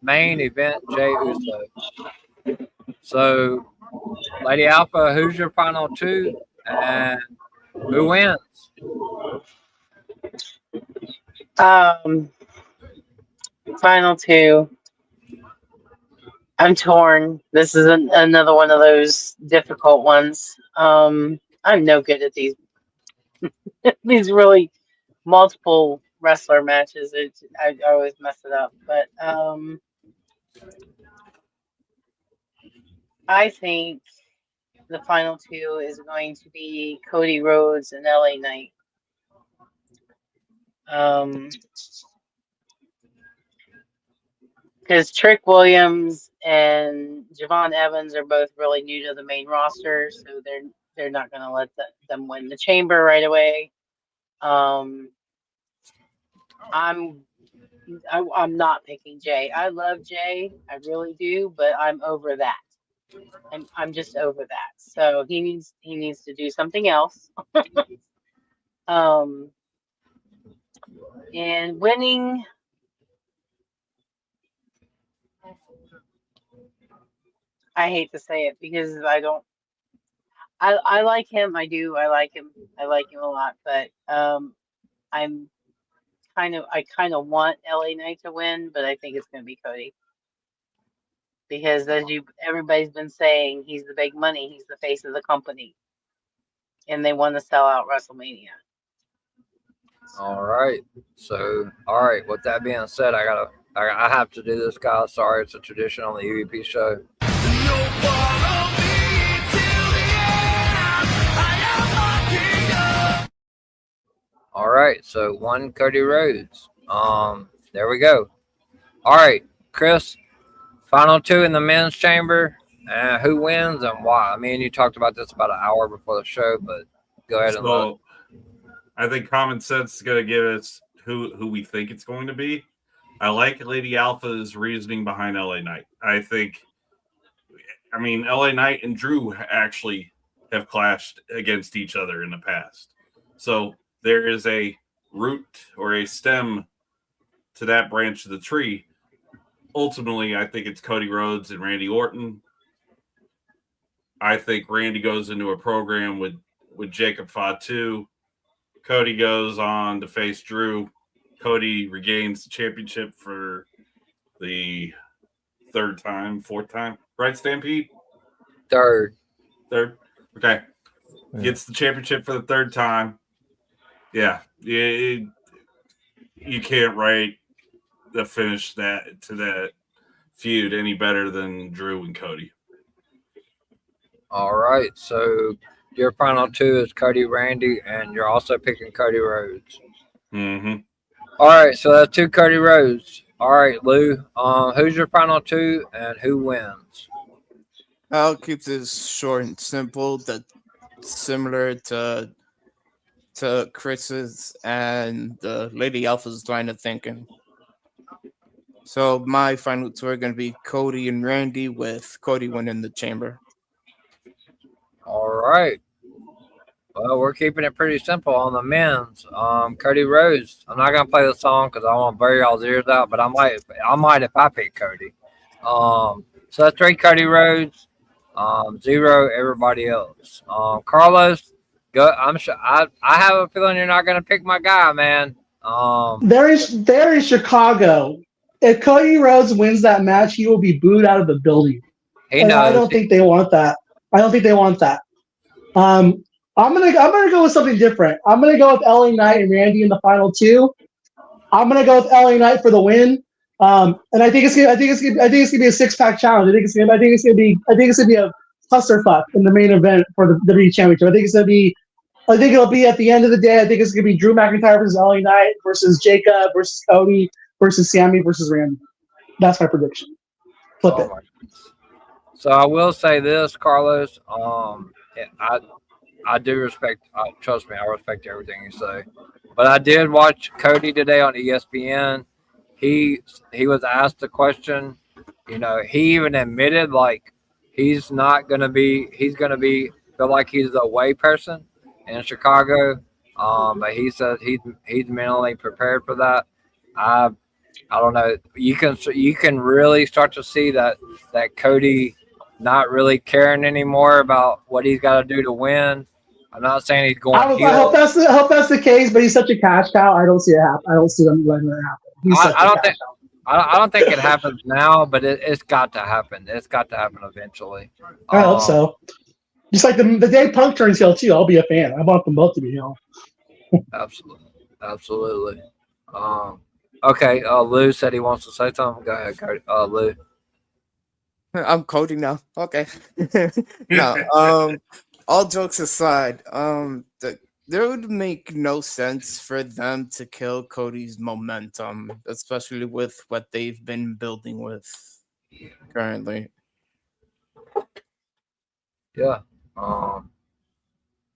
main event, Jey Uso. So, Lady Alpha, who's your final 2, and who wins? Final 2. I'm torn. This is another one of those difficult ones. I'm no good at these these really multiple wrestler matches. I always mess it up. But I think the final 2 is going to be Cody Rhodes and LA Knight. Because Trick Williams and Javon Evans are both really new to the main roster, so they're not going to let them win the chamber right away. I'm not picking Jay. I love Jay, I really do, but I'm over that. I'm just over that. So he needs to do something else. And winning. I hate to say it because I like him. I do. I like him. I like him a lot. But I kind of want LA Knight to win, but I think it's going to be Cody because everybody's been saying, he's the big money. He's the face of the company, and they want to sell out WrestleMania. All right. So, with that being said, I have to do this, guys. Sorry, it's a tradition on the UEP show. right, so 1 Cody Rhodes. There we go. All right, Chris. Final 2 in the men's chamber. Who wins and why? I mean, you talked about this about an hour before the show, but go ahead and look. I think common sense is going to give us who we think it's going to be. I like Lady Alpha's reasoning behind LA Knight. I mean, LA Knight and Drew actually have clashed against each other in the past. So there is a root or a stem to that branch of the tree. Ultimately, I think it's Cody Rhodes and Randy Orton. I think Randy goes into a program with Jacob Fatu. Cody goes on to face Drew. Cody regains the championship for the 4th time, right, Stampede? Third. Okay. Gets the championship for the 3rd time. Yeah. You can't write the finish to that feud any better than Drew and Cody. All right. So your final 2 is Cody Randy, and you're also picking Cody Rhodes. Mm-hmm. All right. So that's 2 Cody Rhodes. All right, Lou. Who's your final 2 and who wins? I'll keep this short and simple. That similar to Chris's and Lady Alpha's line of thinking. So my final 2 are going to be Cody and Randy, with Cody winning the chamber. All right. Well, we're keeping it pretty simple on the men's. Cody Rhodes. I'm not gonna play the song because I want to bury y'all's ears out, but I might if I pick Cody. So that's 3 Cody Rhodes, 0 everybody else. Carlos, go. I'm sure. I have a feeling you're not gonna pick my guy, man. There is Chicago. If Cody Rhodes wins that match, he will be booed out of the building. And I don't think they want that. I'm gonna go with something different. I'm gonna go with LA Knight and Randy in the final 2. I'm gonna go with LA Knight for the win. And I think it's gonna be a 6-pack challenge. I think it's gonna be a clusterfuck in the main event for the WWE Championship. I think it'll be at the end of the day. I think it's gonna be Drew McIntyre versus LA Knight versus Jacob versus Cody versus Sammy versus Randy. That's my prediction. Flip it. So I will say this, Carlos. I do respect. Trust me, I respect everything you say. But I did watch Cody today on ESPN. He was asked a question. You know, he even admitted like he's going to be feel like he's a away person in Chicago. But he says he's mentally prepared for that. I don't know. You can really start to see that Cody not really caring anymore about what he's got to do to win. I'm not saying he's going. I hope that's the case, but he's such a cash cow. I don't see it happen. I don't see them letting it happen. I don't think it happens now, but it's got to happen. It's got to happen eventually. I hope so. Just like the day Punk turns heel too, I'll be a fan. I want them both to be heel. Absolutely. Okay. Lou said he wants to say something. Go ahead, Cody. Lou. I'm Cody now. Okay. No. All jokes aside, there would make no sense for them to kill Cody's momentum, especially with what they've been building with currently. Yeah. All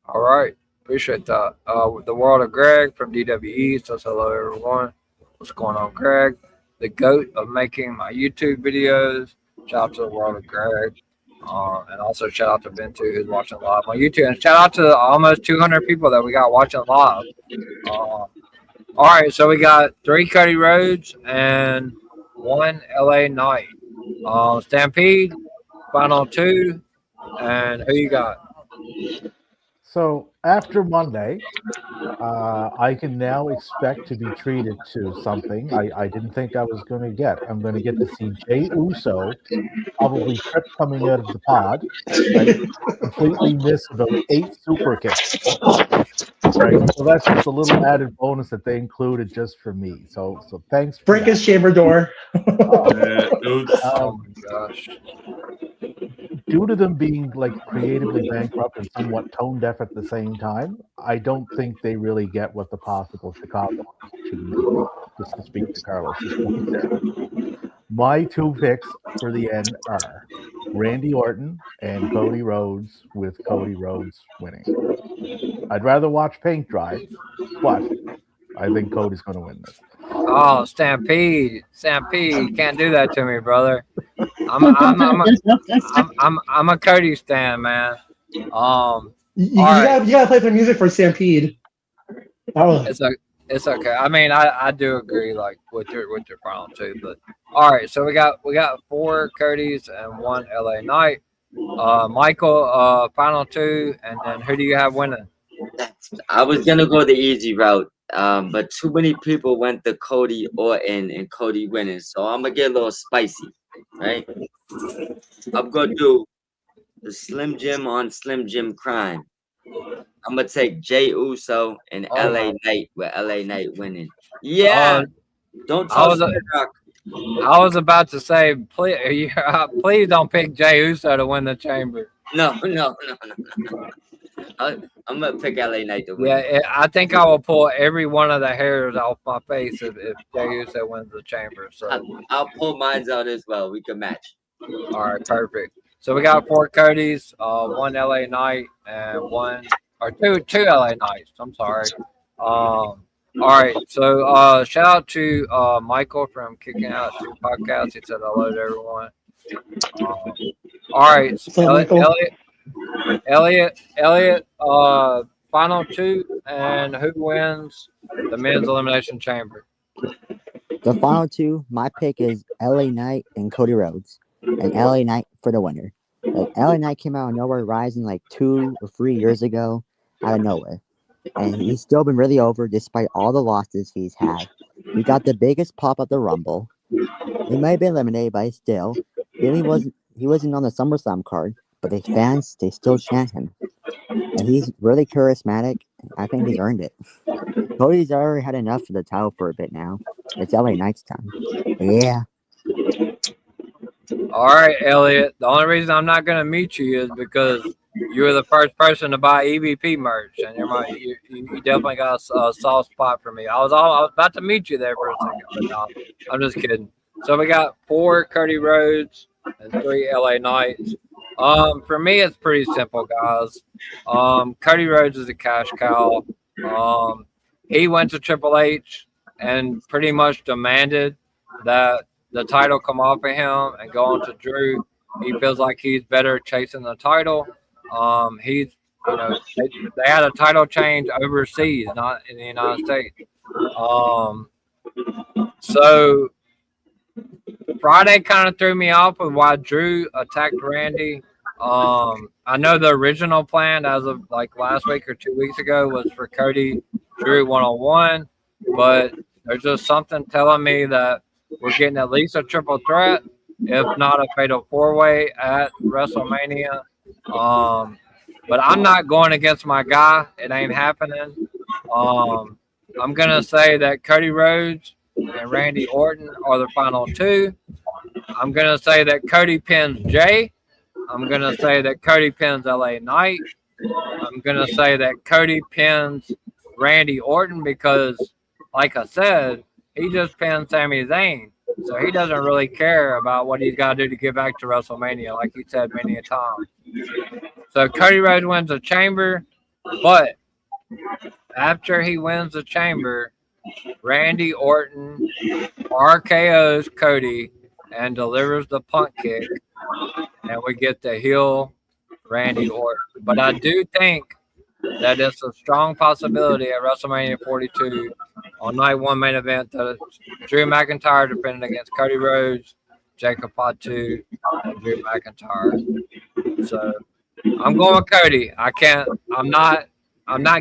right. Appreciate that. The World of Greg from DWE says hello, everyone. What's going on, Greg? The GOAT of making my YouTube videos. Shout out to the World of Greg. And also shout out to Ben too, who's watching live on YouTube. And shout out to the almost 200 people that we got watching live. All right, so we got 3 Cody Rhodes and 1 LA Knight. Stampede, final 2, and who you got? So after Monday, I can now expect to be treated to something I didn't think I was going to get. I'm going to get to see Jey Uso probably trip coming out of the pod, right? Completely miss about 8 super kicks. Right? So that's just a little added bonus that they included just for me. So thanks. Break his chamber door. Oh my gosh. due to them being like creatively bankrupt and somewhat tone deaf at the same time, I don't think they really get what the possible Chicago team is. Just to speak to Carlos's point there. My two picks for the end are Randy Orton and Cody Rhodes, with Cody Rhodes winning. I'd rather watch paint dry, but I think Cody's going to win this. Oh, Stampede, you can't do that to me, brother. I'm a Cody stan, man. You All right. gotta play the music for Stampede. Oh, It's okay. I mean, I do agree, like with your final two, but all right. So we got 4 Codys and 1 LA Knight. Michael, final two, and then who do you have winning? I was gonna go the easy route, but too many people went the Cody Orton and Cody winning, so I'm gonna get a little spicy, right? I'm gonna do the Slim Jim on Slim Jim crime. I'm gonna take Jey Uso and LA Knight, with LA Knight winning. Yeah, don't tell Rock. I was about to say, please don't pick Jey Uso to win the Chamber. No. I'm gonna pick LA Knight to win. Yeah, I think I will pull every one of the hairs off my face if Jey Uso wins the Chamber. So I'll pull mine out as well. We can match. All right, perfect. So we got 4 Codys, 1 LA Knight, and two LA Knights. I'm sorry. All right. So shout out to Michael from Kicking Out 2 Podcast. He said hello to everyone. All right. So Elliot, final two, and who wins the men's elimination chamber? The final two, my pick is LA Knight and Cody Rhodes, and LA Knight for the winner. Like, LA Knight came out of nowhere, rising like 2 or 3 years ago, out of nowhere, and he's still been really over despite all the losses he's had. He got the biggest pop at the Rumble. He might have been eliminated, but still, he wasn't on the SummerSlam card. But the fans, they still chant him. And he's really charismatic. I think he earned it. Cody's already had enough of the title for a bit now. It's LA Knight's time. Yeah. All right, Elliot. The only reason I'm not going to meet you is because you were the first person to buy EVP merch. And you definitely got a soft spot for me. I was about to meet you there for a second. But no, I'm just kidding. So we got 4 Cody Rhodes and 3 LA Knights. For me, it's pretty simple, guys. Cody Rhodes is a cash cow. He went to Triple H and pretty much demanded that the title come off of him and go on to Drew. He feels like he's better chasing the title. They had a title change overseas, not in the United States. So Friday kind of threw me off with why Drew attacked Randy. I know the original plan as of like last week or 2 weeks ago was for Cody Drew 1-on-1, but there's just something telling me that we're getting at least a triple threat, if not a fatal 4-way at WrestleMania. But I'm not going against my guy. It ain't happening. I'm gonna say that Cody Rhodes and Randy Orton are the final 2. I'm gonna say that Cody pins Jay. I'm going to say that Cody pins LA Knight. I'm going to say that Cody pins Randy Orton because, like I said, he just pinned Sami Zayn. So he doesn't really care about what he's got to do to get back to WrestleMania, like he said many a time. So Cody Rhodes wins the chamber, but after he wins the chamber, Randy Orton RKO's Cody and delivers the punt kick, and we get the heel Randy Orton. But I do think that it's a strong possibility at WrestleMania 42 on night 1 main event that it's Drew McIntyre defending against Cody Rhodes, Jacob Fatu, and Drew McIntyre. So I'm going with Cody. I'm not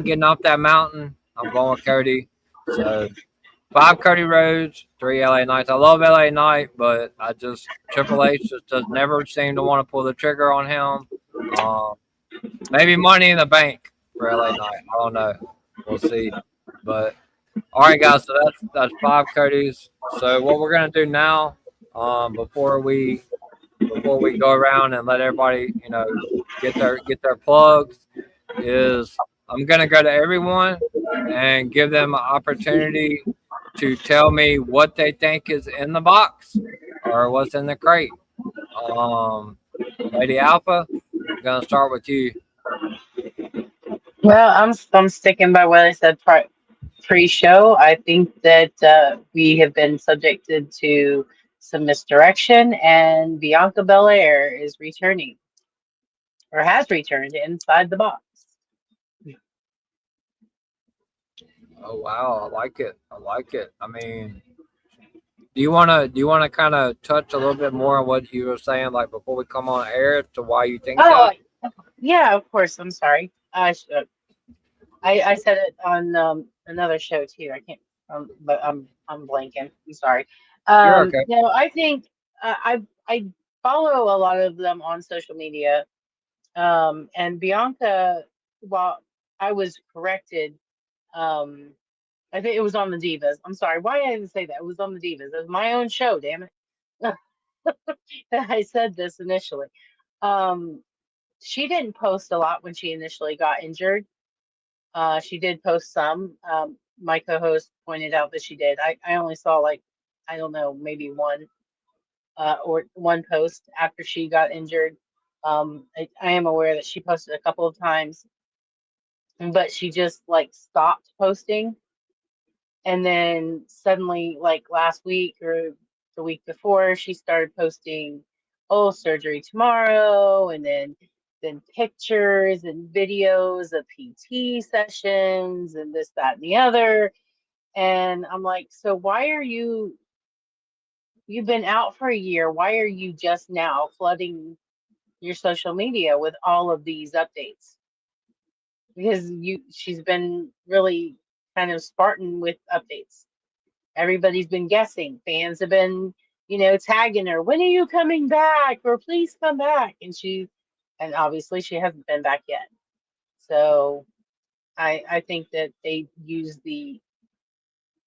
getting off that mountain. I'm going with Cody. So 5 Cody Rhodes, 3 LA Knights. I love LA Knight, but Triple H just does never seem to want to pull the trigger on him. Maybe Money in the Bank for LA Knight. I don't know. We'll see. But all right, guys. So that's 5 Codys. So what we're gonna do now, before we before we go around and let everybody, get their plugs, is I'm gonna go to everyone and give them an opportunity to tell me what they think is in the box or what's in the crate. Lady Alpha, I'm gonna start with you. Well, I'm sticking by what I said pre-show. I think that we have been subjected to some misdirection, and Bianca Belair is returning or has returned inside the box. Oh wow, I like it. I like it. I mean, do you wanna kind of touch a little bit more on what you were saying, like before we come on air, to why you think Oh, that? yeah, of course. I'm sorry. I said it on another show too. I can't, but I'm blanking. I'm sorry. You're okay. No, I think I follow a lot of them on social media. And Bianca, while I was corrected, um, I think it was on the Divas. I'm sorry. Why did I even say that? It was on the Divas. It was my own show. Damn it. That I said this initially. Um, she didn't post a lot when she initially got injured. She did post some. My co-host pointed out that she did. I only saw like, I don't know, maybe one or one post after she got injured. I am aware that she posted a couple of times, but she just like stopped posting. And then suddenly, like last week or the week before, she started posting, oh, surgery tomorrow, and then pictures and videos of PT sessions and this, that, and the other. And I'm like, so why are you've been out for a year. Why are you just now flooding your social media with all of these updates? Because she's been really kind of Spartan with updates. Everybody's been guessing. Fans have been, tagging her, when are you coming back? Or please come back. And obviously she hasn't been back yet. So I think that they use the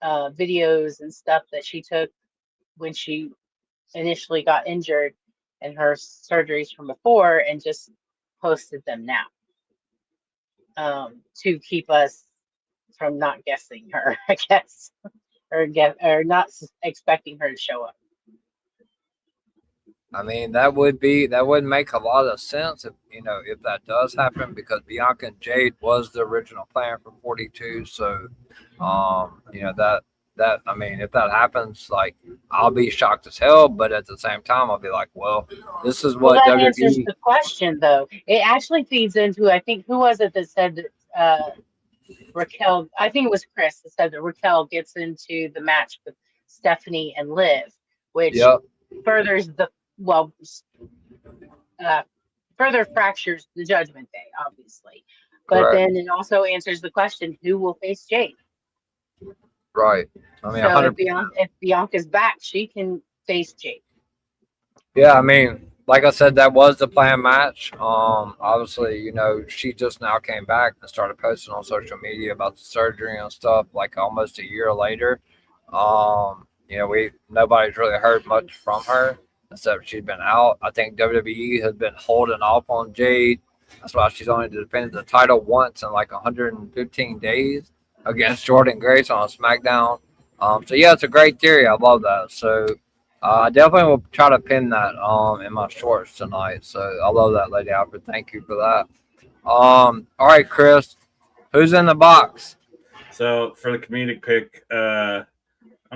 videos and stuff that she took when she initially got injured and her surgeries from before and just posted them now to keep us from not guessing her, I guess, or not expecting her to show up. I mean, that would make a lot of sense if that does happen, because Bianca and Jade was the original plan for 42. So, that I mean, if that happens, like, I'll be shocked as hell, but at the same time, I'll be like, well, this is Well, what that answers WWE. the question, though. It actually feeds into, I think, who was it that said that Raquel, I think it was Chris that said that Raquel gets into the match with Stephanie and Liv, which Yep. furthers further fractures the Judgment Day, obviously. But Correct. then it also answers the question, who will face Jade? Right. I mean, So 100%. if Bianca's back, she can face Jade. Yeah, I mean, like I said, that was the planned match. Obviously, she just now came back and started posting on social media about the surgery and stuff, like almost a year later. Nobody's really heard much from her except she's been out. I think WWE has been holding off on Jade. That's why she's only defended the title once in like 115 days against Jordan Grace on SmackDown. So yeah, it's a great theory. I love that. So I definitely will try to pin that in my shorts tonight. So I love that, Lady Alfred. Thank you for that. All right, Chris, who's in the box? So for the comedic pick, I'm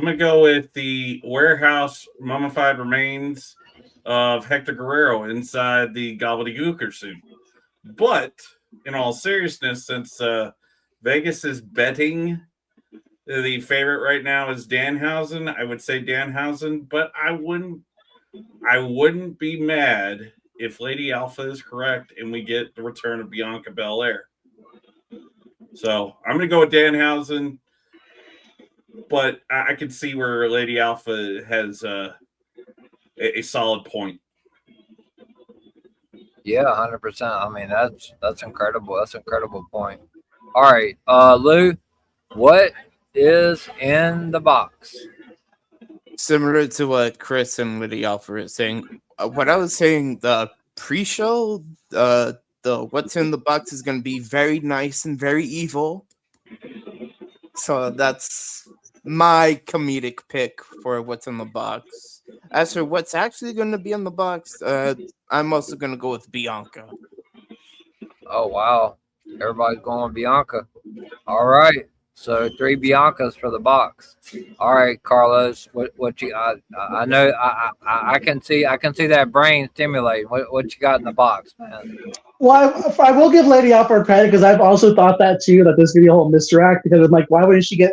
gonna go with the warehouse mummified remains of Hector Guerrero inside the gobbledygooker suit. But in all seriousness, since Vegas is betting, the favorite right now is Danhausen. I would say Danhausen, but I wouldn't be mad if Lady Alpha is correct and we get the return of Bianca Belair. So I'm going to go with Danhausen, but I can see where Lady Alpha has a solid point. Yeah, 100%. I mean, that's incredible. That's an incredible point. All right, Lou, what is in the box? Similar to what Chris and Lydia Alpha are saying, what I was saying, the pre-show, the what's in the box is going to be very nice and very evil. So that's my comedic pick for what's in the box. As for what's actually going to be in the box, I'm also going to go with Bianca. Oh wow, everybody's going with Bianca. All right, so 3 Biancas for the box. All right, Carlos, what you? I know I can see that brain stimulating. What you got in the box, man? Well, I will give Lady Alpha credit because I've also thought that too, that this could be a whole misdirect, because I'm like, why wouldn't she get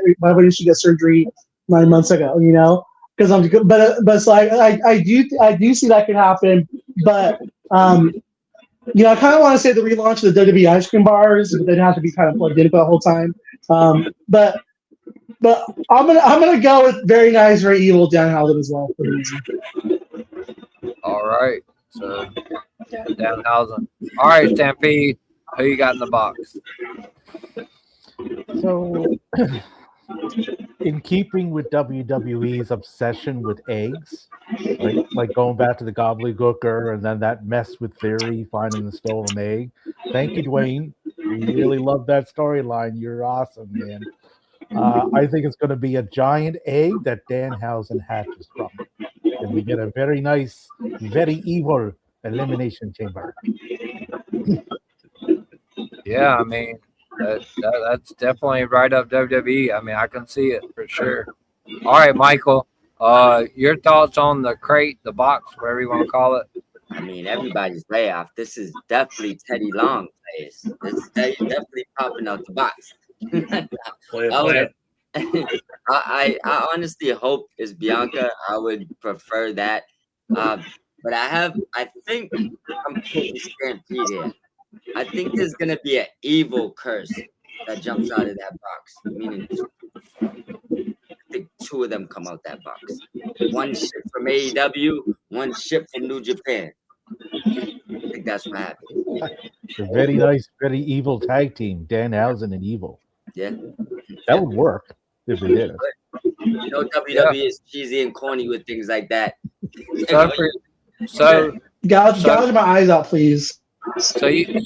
surgery 9 months ago? You know, because but so I do see that could happen, but you know, I kind of want to say the relaunch of the WWE ice cream bars, but they'd have to be kind of plugged in for the whole time. But I'm gonna go with very nice, very evil Danhausen as well for the reason. All right, so Danhausen. All right, Stampede, who you got in the box? So, in keeping with WWE's obsession with eggs, like going back to the gobbledygooker and then that mess with Theory finding the stolen egg. Thank you, Dwayne. We really love that storyline. You're awesome, man. I think it's going to be a giant egg that Danhausen hatches from, and we get a very nice, very evil elimination chamber. Yeah, I mean, that's definitely right up WWE. I mean, I can see it for sure. All right, Michael, your thoughts on the crate, the box, whatever you want to call it? I mean, everybody's layoff. This is definitely Teddy Long place. This is definitely popping out the box. I honestly hope it's Bianca. I would prefer that. But I think I'm putting Stampede here. I think there's gonna be an evil curse that jumps out of that box. Meaning, I think 2 of them come out that box. One ship from AEW, one ship from New Japan. I think that's what happened. A very nice, very evil tag team, Danhausen and Evil. Yeah, that would work if they did it. You know, WWE is cheesy and corny with things like that. So gouge my eyes out, please. So you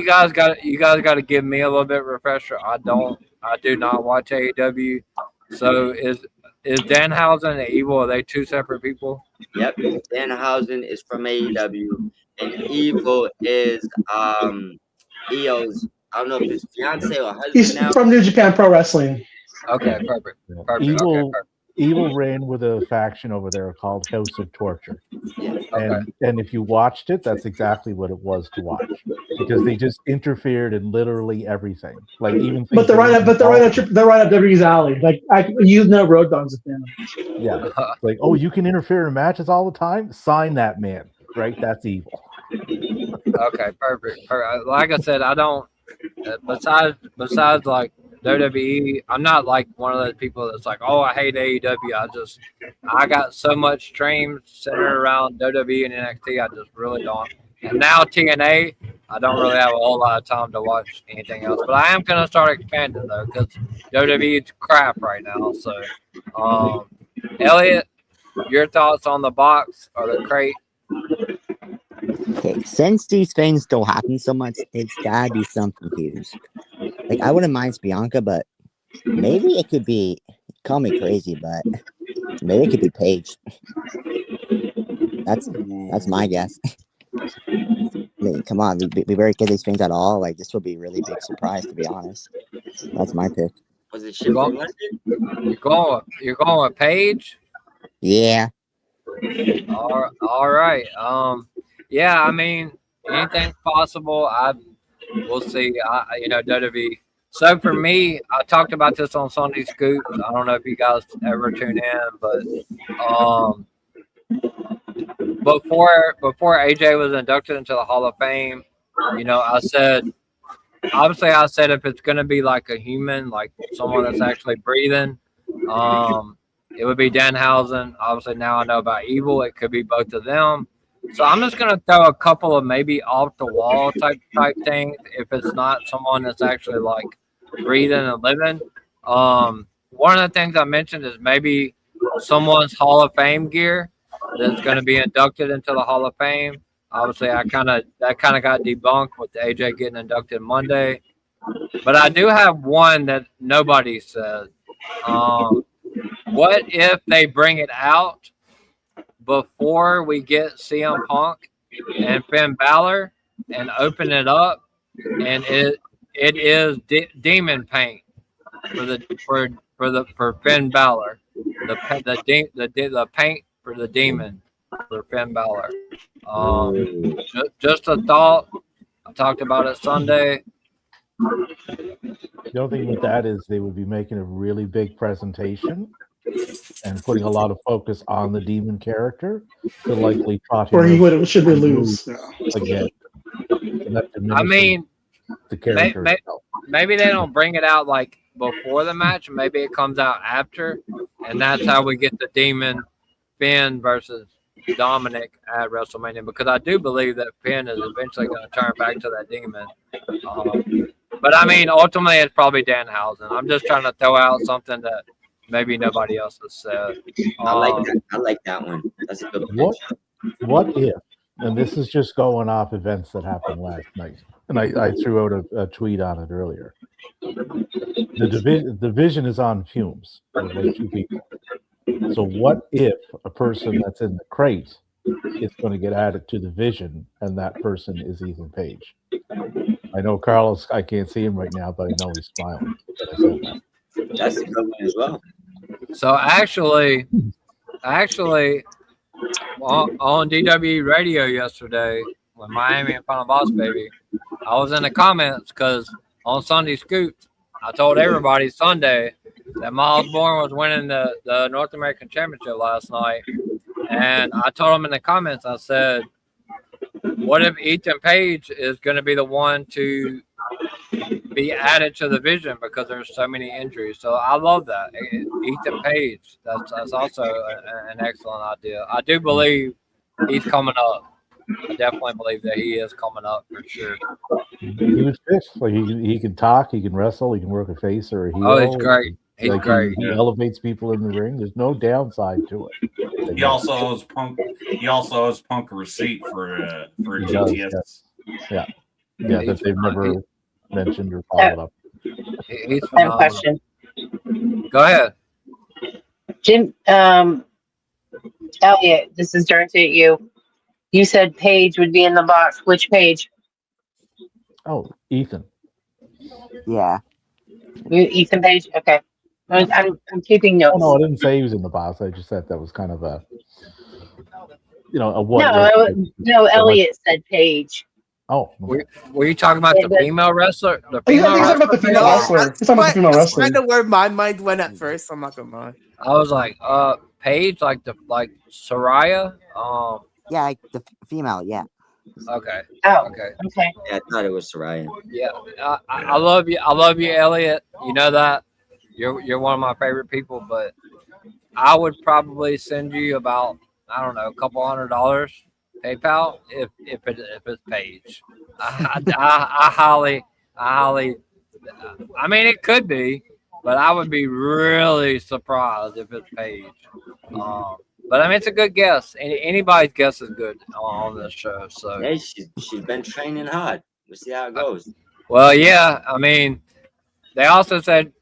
guys got to give me a little bit of refresher. I do not watch AEW. So is Danhausen and Evil, are they 2 separate people? Yep. Danhausen is from AEW and Evil is EO's, I don't know if it's fiance or husband. He's now. from New Japan Pro Wrestling. Okay, perfect. Evil ran with a faction over there called House of Torture. Yeah. And if you watched it, that's exactly what it was to watch, because they just interfered in literally everything. Like even they're right up WWE's alley. Like you know, Road Dogg's a fan. Yeah. Like, oh, you can interfere in matches all the time? Sign that man. Right? That's Evil. Okay, perfect. Like I said, I don't besides like WWE, I'm not like one of those people that's like, oh, I hate AEW. I got so much streams centered around WWE and NXT. I just really don't. And now TNA, I don't really have a whole lot of time to watch anything else. But I am going to start expanding, though, because WWE is crap right now. So, Elliot, your thoughts on the box or the crate? Okay, since these things still happen so much, it's gotta be something huge. Like, I wouldn't mind Bianca, but maybe it could be, call me crazy, but maybe it could be Paige. That's my guess. I mean, come on, we better get these things at all. Like, this will be a really big surprise, to be honest. That's my pick. Was it shit from London? You're going with Paige? Yeah. All right. Yeah, I mean, anything's possible. We'll see. WWE. So for me, I talked about this on Sunday Scoops. I don't know if you guys ever tune in, but before AJ was inducted into the Hall of Fame, I said if it's going to be like a human, like someone that's actually breathing, it would be Danhausen. Obviously, now I know about Evil. It could be both of them. So I'm just going to throw a couple of maybe off the wall type things if it's not someone that's actually like breathing and living. One of the things I mentioned is maybe someone's Hall of Fame gear. that's going to be inducted into the Hall of Fame. Obviously, that kind of got debunked with the AJ getting inducted Monday. But I do have one that nobody said. What if they bring it out before we get CM Punk and Finn Balor and open it up, and it is demon paint for Finn Balor, the paint for the demon for Finn Balor. Just a thought. I talked about it Sunday. The only thing with that is they would be making a really big presentation and putting a lot of focus on the demon character to likely trot him. Or he should they lose again. I mean, the character. Maybe they don't bring it out like before the match. Maybe it comes out after, and that's how we get the Demon Finn versus Dominic at WrestleMania. Because I do believe that Finn is eventually going to turn back to that Demon. But I mean, ultimately, it's probably Danhausen. I'm just trying to throw out something that maybe nobody else has said. I like that one. That's a good one. What if? And this is just going off events that happened last night. And I threw out a tweet on it earlier. The division is on fumes. There's like 2 people. So what if a person that's in the crate is going to get added to the division, and that person is Ethan Page? I know Carlos, I can't see him right now, but I know he's smiling. That's a good one as well. So actually, on DW Radio yesterday, when Miami and Final Boss Baby, I was in the comments because on Sunday Scoop, I told everybody Sunday that Miles Bourne was winning the North American Championship last night. And I told him in the comments, I said, what if Ethan Page is going to be the one to be added to the division because there's so many injuries? So I love that. Ethan Page, that's also an excellent idea. I do believe he's coming up. I definitely believe that he is coming up for sure. He was fixed. Like he can talk, he can wrestle, he can work a face or a heel. Oh, he's great. He's like great. He elevates people in the ring. There's no downside to it. He also owes Punk a receipt for GTS. Yeah, that they've never mentioned or followed up. He's I have a question. Go ahead, Jim. Elliot, this is directed at you. You said Paige would be in the box. Which Paige? Oh, Ethan. Yeah. Ethan Page. Okay. I'm keeping notes. No, I didn't say he was in the box. I just said that was kind of a what. No, Elliot said Paige. Oh, were you talking about the female wrestler? The He's female talking about the female wrestler. He's talking about the female wrestler. That's kind of where my mind went at first. I'm not gonna lie. I was like, Paige, like Soraya. Yeah, like the female. Yeah. Okay. Oh. Okay. Okay. Yeah, I thought it was Soraya. Yeah. I love you. I love you, Elliot. You know that. You're one of my favorite people, but I would probably send you about, I don't know, a couple $100 PayPal if it's Paige. I highly, I mean, it could be, but I would be really surprised if it's Paige. But I mean, it's a good guess. Anybody's guess is good on this show. So hey, she's been training hard. We'll see how it goes. Well, yeah. I mean, they also said,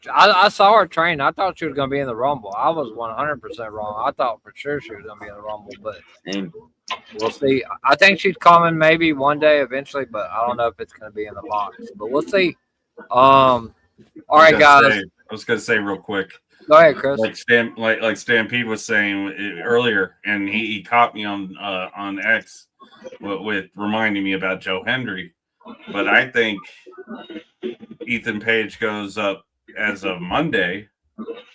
I saw her train. I thought she was going to be in the Rumble. I was 100% wrong. I thought for sure she was going to be in the Rumble, but we'll see. I think she's coming maybe one day eventually, but I don't know if it's going to be in the box. But we'll see. All right, guys. I was going to say real quick. Go ahead, Chris. Like Stampede was saying earlier, and he caught me on X with reminding me about Joe Hendry. But I think Ethan Page goes up as of Monday,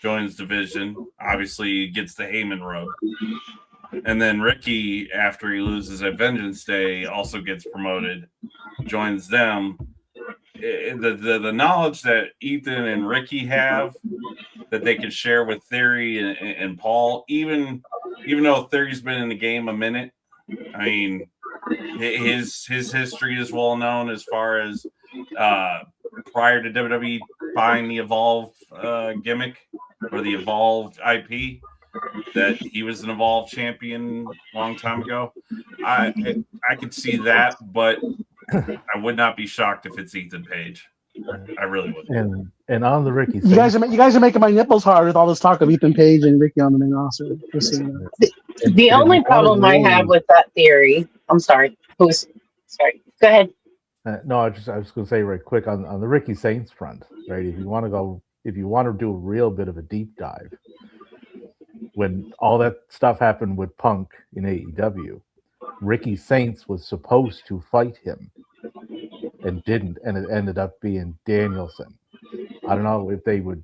joins division. Obviously, gets the Heyman rub. And then Ricky, after he loses at Vengeance Day, also gets promoted, joins them. The knowledge that Ethan and Ricky have that they could share with Theory and Paul, even though Theory's been in the game a minute, I mean, his history is well known as far as prior to WWE buying the Evolve gimmick or the Evolve IP. that he was an Evolve champion a long time ago. I could see that, but I would not be shocked if it's Ethan Page. I really would. And on the Ricky, you guys are making my nipples hard with all this talk of Ethan Page and Ricky on the main roster. Just so you know. The only problem I have with that theory, I'm sorry. Sorry. Go ahead. No, I was going to say right quick on the Ricky Saints front, right? If you want to do a real bit of a deep dive, when all that stuff happened with Punk in AEW, Ricky Saints was supposed to fight him and didn't, and it ended up being Danielson. I don't know if they would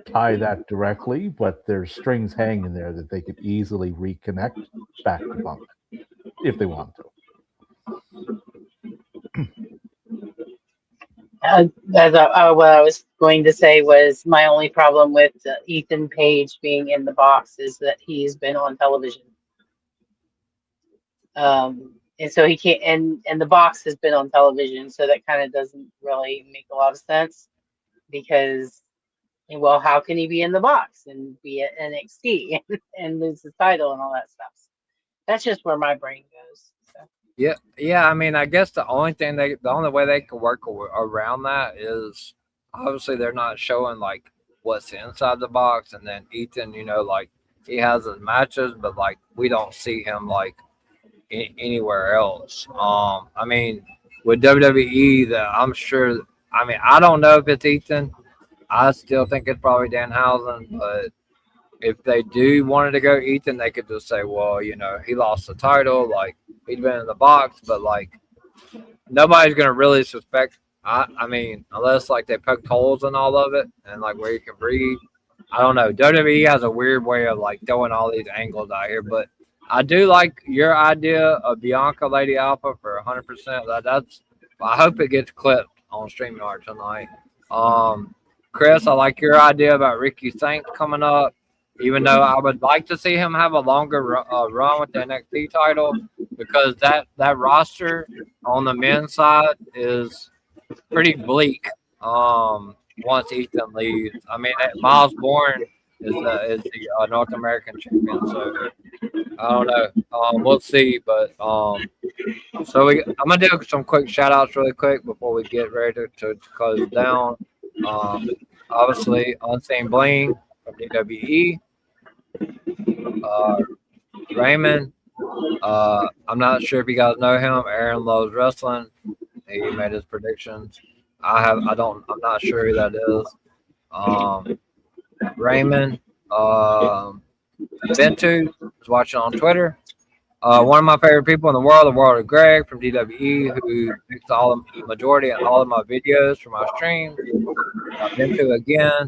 tie that directly, but there's strings hanging there that they could easily reconnect back to Punk if they want to. What I was going to say was my only problem with Ethan Page being in the box is that he's been on television. And so he can't, and the box has been on television, so that kind of doesn't really make a lot of sense because, well, how can he be in the box and be at NXT and lose the title and all that stuff? That's just where my brain goes. So. Yeah. I mean, I guess the only way they can work around that is obviously they're not showing like what's inside the box, and then Ethan, like he has his matches, but like we don't see him like anywhere else. I mean, with WWE, that I'm sure. I mean, I don't know if it's Ethan. I still think it's probably Danhausen, but if they do wanted to go Ethan, they could just say, well, he lost the title, like he'd been in the box, but like nobody's gonna really suspect. I mean, unless like they poked holes in all of it and like where you can breathe. I don't know. WWE has a weird way of like throwing all these angles out here, but I do like your idea of Bianca Lady Alpha for 100%. I hope it gets clipped on StreamYard tonight. Chris, I like your idea about Ricky Saints coming up, even though I would like to see him have a longer run with the NXT title, because that roster on the men's side is pretty bleak once Ethan leaves. I mean, Miles Bourne is the North American champion, so I don't know. We'll see, but I'm gonna do some quick shout outs really quick before we get ready to close it down. Obviously, Unseen Bling from DWE. Raymond. I'm not sure if you guys know him. Aaron Loves Wrestling. He made his predictions. I'm not sure who that is. Raymond. Ventu is watching on Twitter. One of my favorite people in the world of Greg from DWE, who makes the majority of all of my videos for my streams. Ventu again.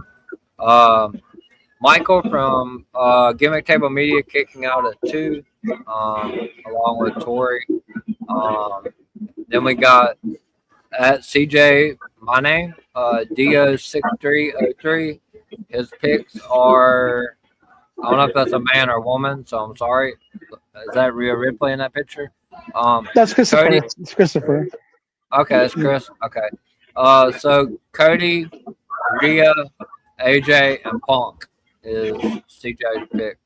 Michael from Gimmick Table Media kicking out at 2, along with Tori. Then we got at CJ, my name, Dio6303. His picks are, I don't know if that's a man or woman, so I'm sorry. Is that Rhea Ripley in that picture? That's Christopher. Cody? It's Christopher. Okay, that's Chris. Okay. So Cody, Rhea, AJ, and Punk is CJ's picks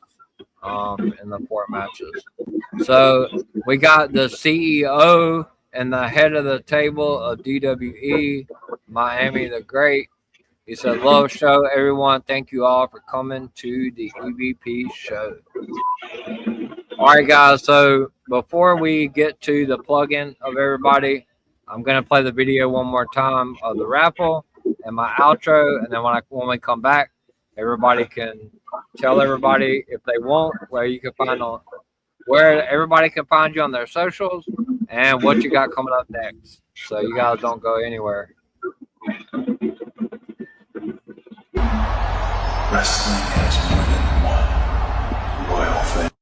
in the 4 matches. So we got the CEO and the head of the table of DWE, Miami the Great. He said, love show, everyone. Thank you all for coming to the EVP show. All right, guys. So before we get to the plug-in of everybody, I'm going to play the video one more time of the raffle and my outro. And then when we come back, everybody can tell everybody if they want where everybody can find you on their socials and what you got coming up next. So you guys don't go anywhere. Wrestling has more than one royal family.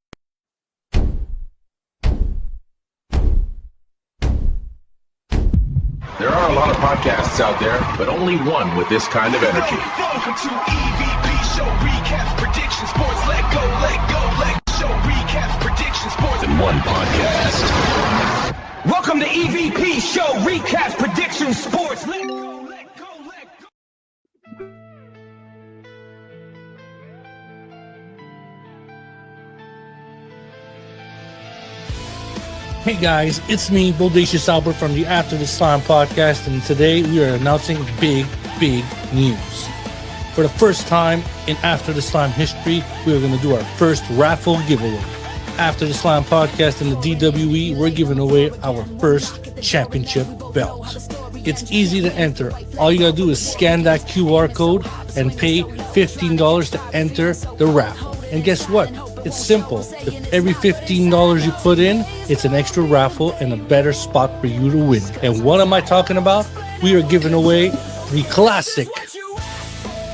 There are a lot of podcasts out there, but only one with this kind of energy. Welcome to EVP Show Recaps Predictions Sports. Let go, show recaps predictions sports In one podcast. Welcome to EVP Show Recaps Predictions Sports. Let go. Hey guys, it's me, Bodacious Albert from the After the Slam podcast, and today we are announcing big news. For the first time in After the Slam history, we are going to do our first raffle giveaway. After the Slam podcast and the DWE, we're giving away our first championship belt. It's easy to enter. All you gotta do is scan that QR code and pay $15 to enter the raffle. And guess what? It's simple. If every $15 you put in, it's an extra raffle and a better spot for you to win. And what am I talking about? We are giving away the classic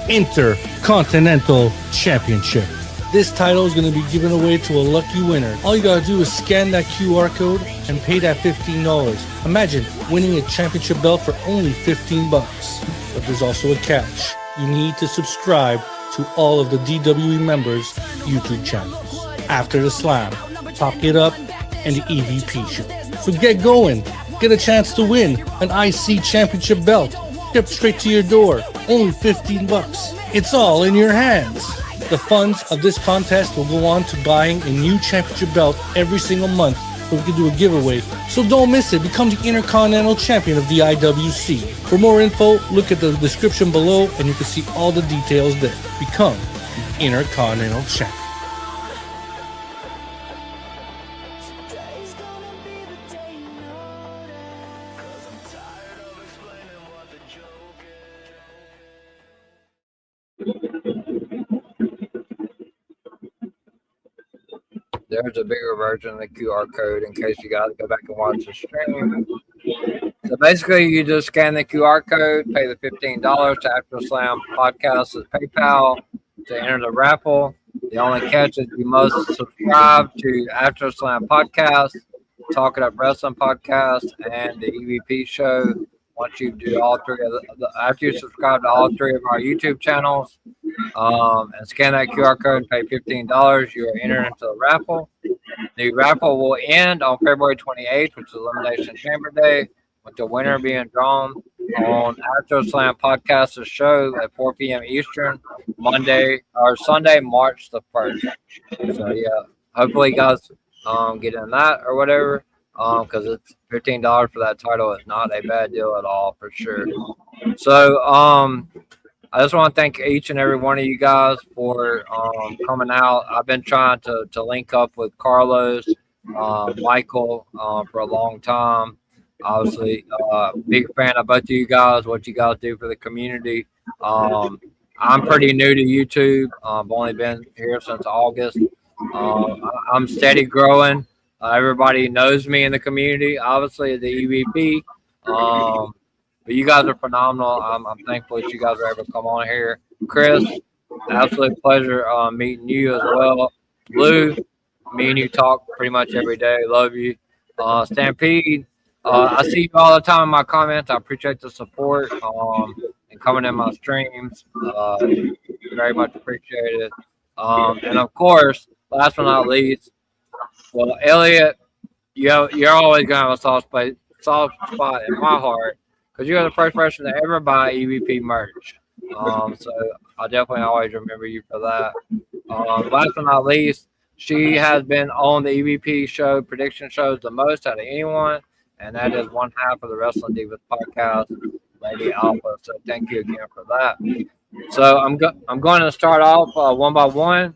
Intercontinental Championship. This title is going to be given away to a lucky winner. All you got to do is scan that QR code and pay that $15. Imagine winning a championship belt for only $15. But there's also a catch. You need to subscribe to all of the DWE members' YouTube channels. After the Slam, Talk It Up, and the EVP Show. So get going. Get a chance to win an IC championship belt. Shipped straight to your door. Only $15. It's all in your hands. The funds of this contest will go on to buying a new championship belt every single month so we can do a giveaway. So don't miss it. Become the Intercontinental Champion of the IWC. For more info, look at the description below and you can see all the details there. Become the Intercontinental Champion. There's a bigger version of the QR code in case you guys go back and watch the stream. So basically, you just scan the QR code, pay the $15 to After Slam Podcast as PayPal to enter the raffle. The only catch is you must subscribe to After Slam Podcast, Talk It Up Wrestling Podcast, and the EVP Show. Once you do all three of after you subscribe to all three of our YouTube channels, and scan that QR code and pay $15, you are entered into the raffle. The raffle will end on February 28th, which is Elimination Chamber Day, with the winner being drawn on After Slam Podcast's show at 4 p.m. Eastern, Sunday, March the 1st. So yeah, hopefully you guys get in that or whatever, because it's $15 for that title is not a bad deal at all for sure. So I just want to thank each and every one of you guys for coming out. I've been trying to link up with Carlos, Michael for a long time. Obviously, big fan of both of you guys, what you guys do for the community. I'm pretty new to YouTube. I've only been here since August. I'm steady growing. Everybody knows me in the community, obviously, the EVP. But you guys are phenomenal. I'm thankful that you guys are able to come on here. Chris, absolute pleasure meeting you as well. Lou, me and you talk pretty much every day. Love you. Stampede, I see you all the time in my comments. I appreciate the support and coming in my streams. Very much appreciated. And of course, last but not least, well, Elliot, you're always going to have a soft spot in my heart, because you're the first person to ever buy EVP merch. So I'll definitely always remember you for that. Last but not least, she has been on the EVP show, prediction shows the most out of anyone, and that is one half of the Wrestling Divas podcast, Lady Alpha. So thank you again for that. So I'm going to start off one by one.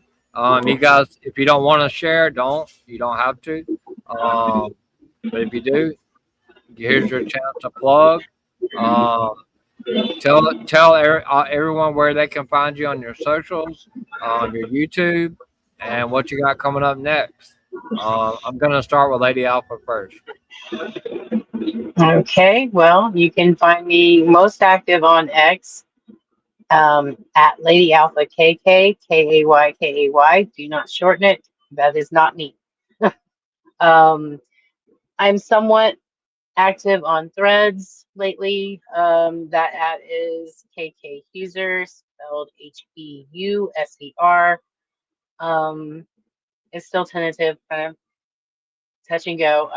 You guys, if you don't want to share, you don't have to. But if you do, here's your chance to plug. Tell everyone where they can find you on your socials, on your YouTube, and what you got coming up next. I'm going to start with Lady Alpha first. Okay, well, you can find me most active on X at Lady Alpha KK, KAY. Do not shorten it. That is not me. I'm somewhat active on Threads lately. That at is KK Huser, spelled HEUSER. It's still tentative, kind of touch and go.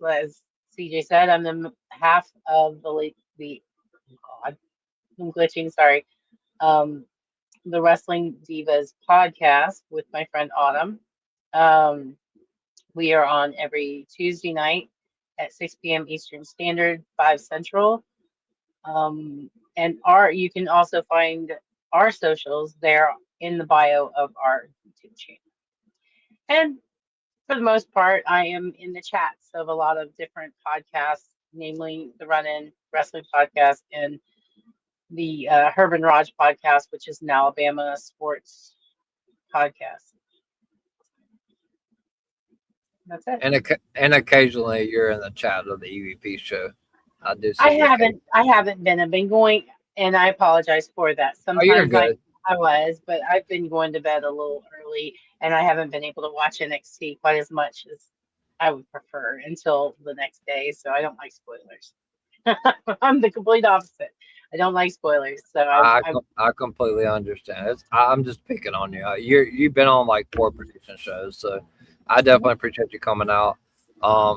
As CJ said, I'm the half of the God, I'm glitching. Sorry. The Wrestling Divas podcast with my friend Autumn. We are on every Tuesday night at 6 p.m. Eastern Standard, 5 Central. And you can also find our socials there in the bio of our YouTube channel. And for the most part, I am in the chats of a lot of different podcasts, namely the Run In Wrestling Podcast and the Herb and Raj Podcast, which is an Alabama sports podcast. That's it. And occasionally you're in the chat of the EVP show. I do. I haven't been. I've been going, and I apologize for that. you're Sometimes good. I was, but I've been going to bed a little early, and I haven't been able to watch NXT quite as much as I would prefer until the next day. So I don't like spoilers. I'm the complete opposite. I don't like spoilers. So I completely understand. I'm just picking on you. You've been on like 4 prediction shows, so I definitely appreciate you coming out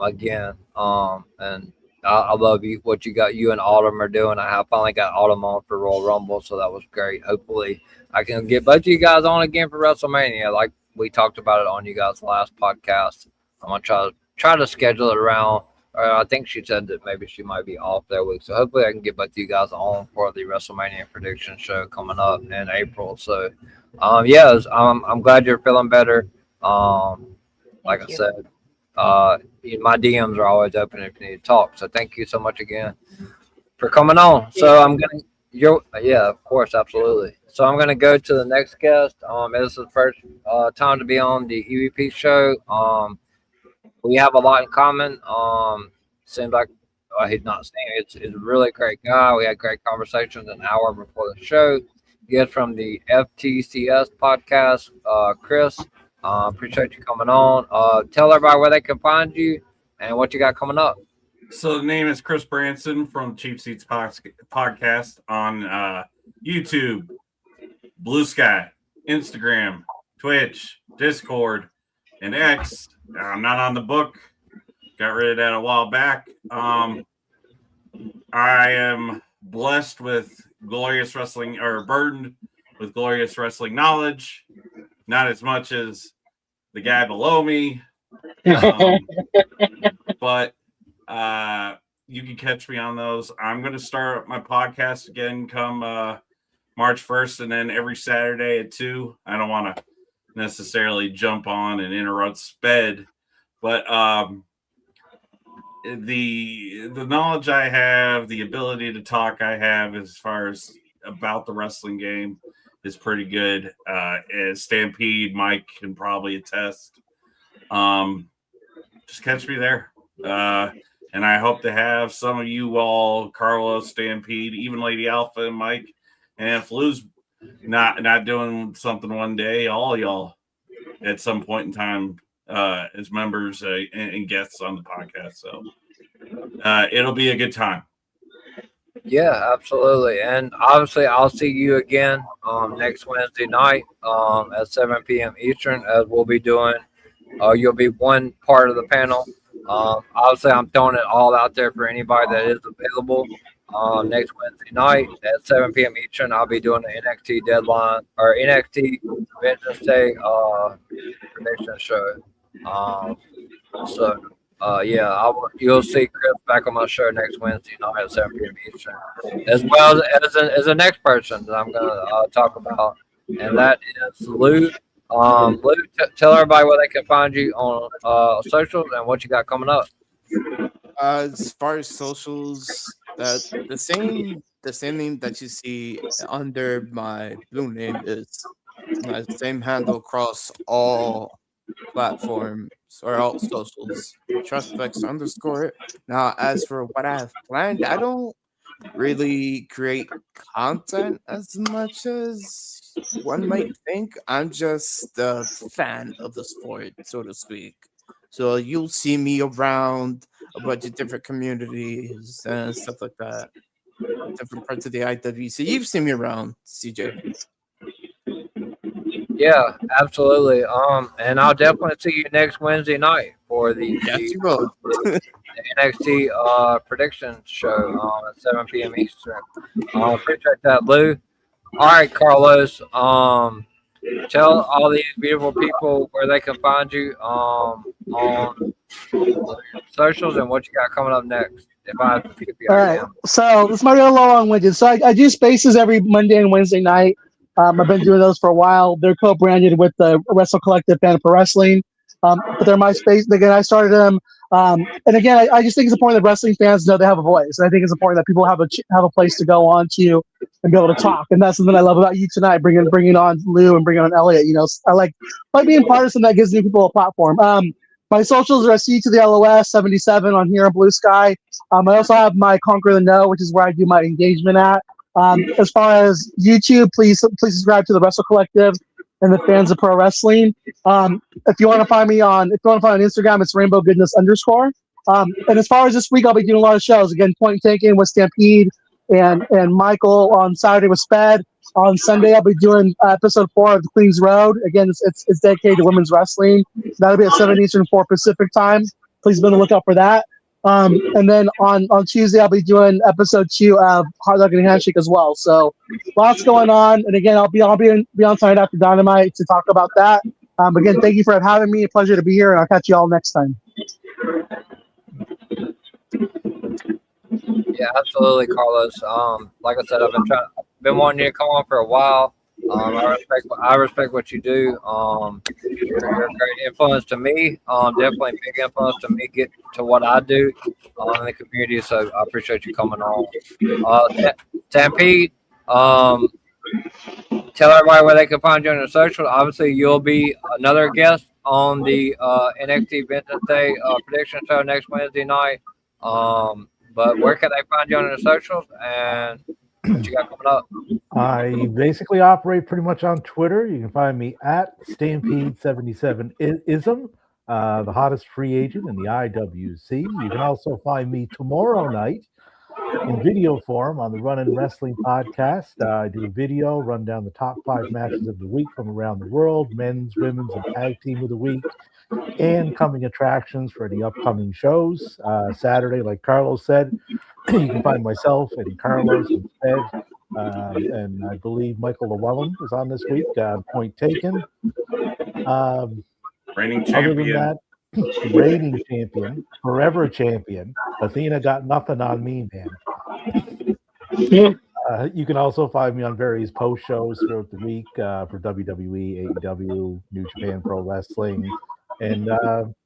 again. And I love what you and Autumn are doing. I finally got Autumn on for Royal Rumble, so that was great. Hopefully, I can get both of you guys on again for WrestleMania, like we talked about it on you guys' last podcast. I'm gonna try to schedule it around. I think she said that maybe she might be off that week, so hopefully I can get both of you guys on for the WrestleMania prediction show coming up in April. So, I'm glad you're feeling better. Like I said, my DMs are always open if you need to talk. So thank you so much again for coming on. So of course, absolutely. So I'm gonna go to the next guest. This is the first time to be on the EVP show. We have a lot in common. Seems like he's not saying it's a really great guy. We had great conversations an hour before the show. He is from the FTCS podcast, Chris. Appreciate you coming on. Tell everybody where they can find you and what you got coming up. So the name is Chris Branson from Cheap Seats Podcast on YouTube, Blue Sky, Instagram, Twitch, Discord, and X. I'm not on the book. Got rid of that a while back. I am blessed with glorious wrestling, or burdened with glorious wrestling knowledge. Not as much as the guy below me. But you can catch me on those. I'm going to start my podcast again come March 1st, and then every Saturday at 2. I don't want to necessarily jump on and interrupt Sped, but the knowledge I have, the ability to talk I have as far as about the wrestling game is pretty good. As Stampede, Mike can probably attest. Just catch me there. And I hope to have some of you all, Carlos, Stampede, even Lady Alpha and Mike, and if Lou's not doing something one day, all y'all at some point in time as members and guests on the podcast. So it'll be a good time. Yeah, absolutely. And obviously, I'll see you again next Wednesday night at 7 p.m. Eastern, as we'll be doing. You'll be one part of the panel. Obviously, I'm throwing it all out there for anybody that is available. Next Wednesday night at 7 p.m. Eastern, I'll be doing the NXT deadline or NXT Vengeance Day prediction show. You'll see Chris back on my show next Wednesday night at 7 p.m. Eastern, as well as the next person that I'm going to talk about, and that is Lou. Lou, tell everybody where they can find you on socials and what you got coming up. As far as socials, that the same name that you see under my blue name is my same handle across all platforms or all socials. Trustflex_. Now, as for what I have planned, I don't really create content as much as one might think. I'm just a fan of the sport, so to speak. So you'll see me around a bunch of different communities and stuff like that. Different parts of the IWC. You've seen me around, CJ. Yeah, absolutely. And I'll definitely see you next Wednesday night for the NXT prediction show at 7 p.m. Eastern. Appreciate that, Lou. All right, Carlos. tell all these beautiful people where they can find you on socials and what you got coming up next. If I skip you, All I right. can. So this might be a little long-winded. So I do spaces every Monday and Wednesday night. I've been doing those for a while. They're co-branded with the Wrestle Collective Fan for Wrestling. But they're my space. Again, I started them. And again, I just think it's important that wrestling fans know they have a voice. And I think it's important that people have a place to go on to and be able to talk. And that's something I love about you tonight, bringing on Lou and bringing on Elliot. You know, I like being partisan. That gives new people a platform. My socials are C to the LOS 77 on here on Blue Sky. I also have my Conquer the No, which is where I do my engagement at. As far as YouTube, please subscribe to the Wrestle Collective and the Fans of Pro Wrestling. If you want to find me on Instagram, it's Rainbow Goodness _. And as far as this week, I'll be doing a lot of shows. Again, Point Taken with Stampede and Michael on Saturday with Sped. On Sunday, I'll be doing episode 4 of the Queen's Road. Again, it's dedicated to women's wrestling. That'll be at 7 Eastern, 4 Pacific time. Please be on the lookout for that. And then on Tuesday, I'll be doing episode 2 of Hard Luck and Handshake as well. So lots going on. And again, I'll be on tonight after Dynamite to talk about that. Again, thank you for having me. A pleasure to be here, and I'll catch you all next time. Yeah, absolutely, Carlos. Like I said, I've been wanting you to come on for a while. I respect what you do. You're a great influence to me. Definitely a big influence to me get to what I do in the community. So I appreciate you coming on. Stampede, tell everybody where they can find you on your social. Obviously, you'll be another guest on the NXT Vengeance Day prediction show next Wednesday night. But where can they find you on your socials and what you got coming up? I basically operate pretty much on Twitter. You can find me at Stampede77ism, the hottest free agent in the IWC. You can also find me tomorrow night in video form on the Run and Wrestling podcast. I do a video, run down the top 5 matches of the week from around the world, men's, women's, and tag team of the week, and coming attractions for the upcoming shows. Saturday, like Carlos said, you can find myself and Carlos and Sped, and I believe Michael Llewellyn is on this week. Point Taken. Reigning Other than champion. that, reigning champion, forever champion. Athena got nothing on me, man. You can also find me on various post shows throughout the week for WWE, AEW, New Japan Pro Wrestling. And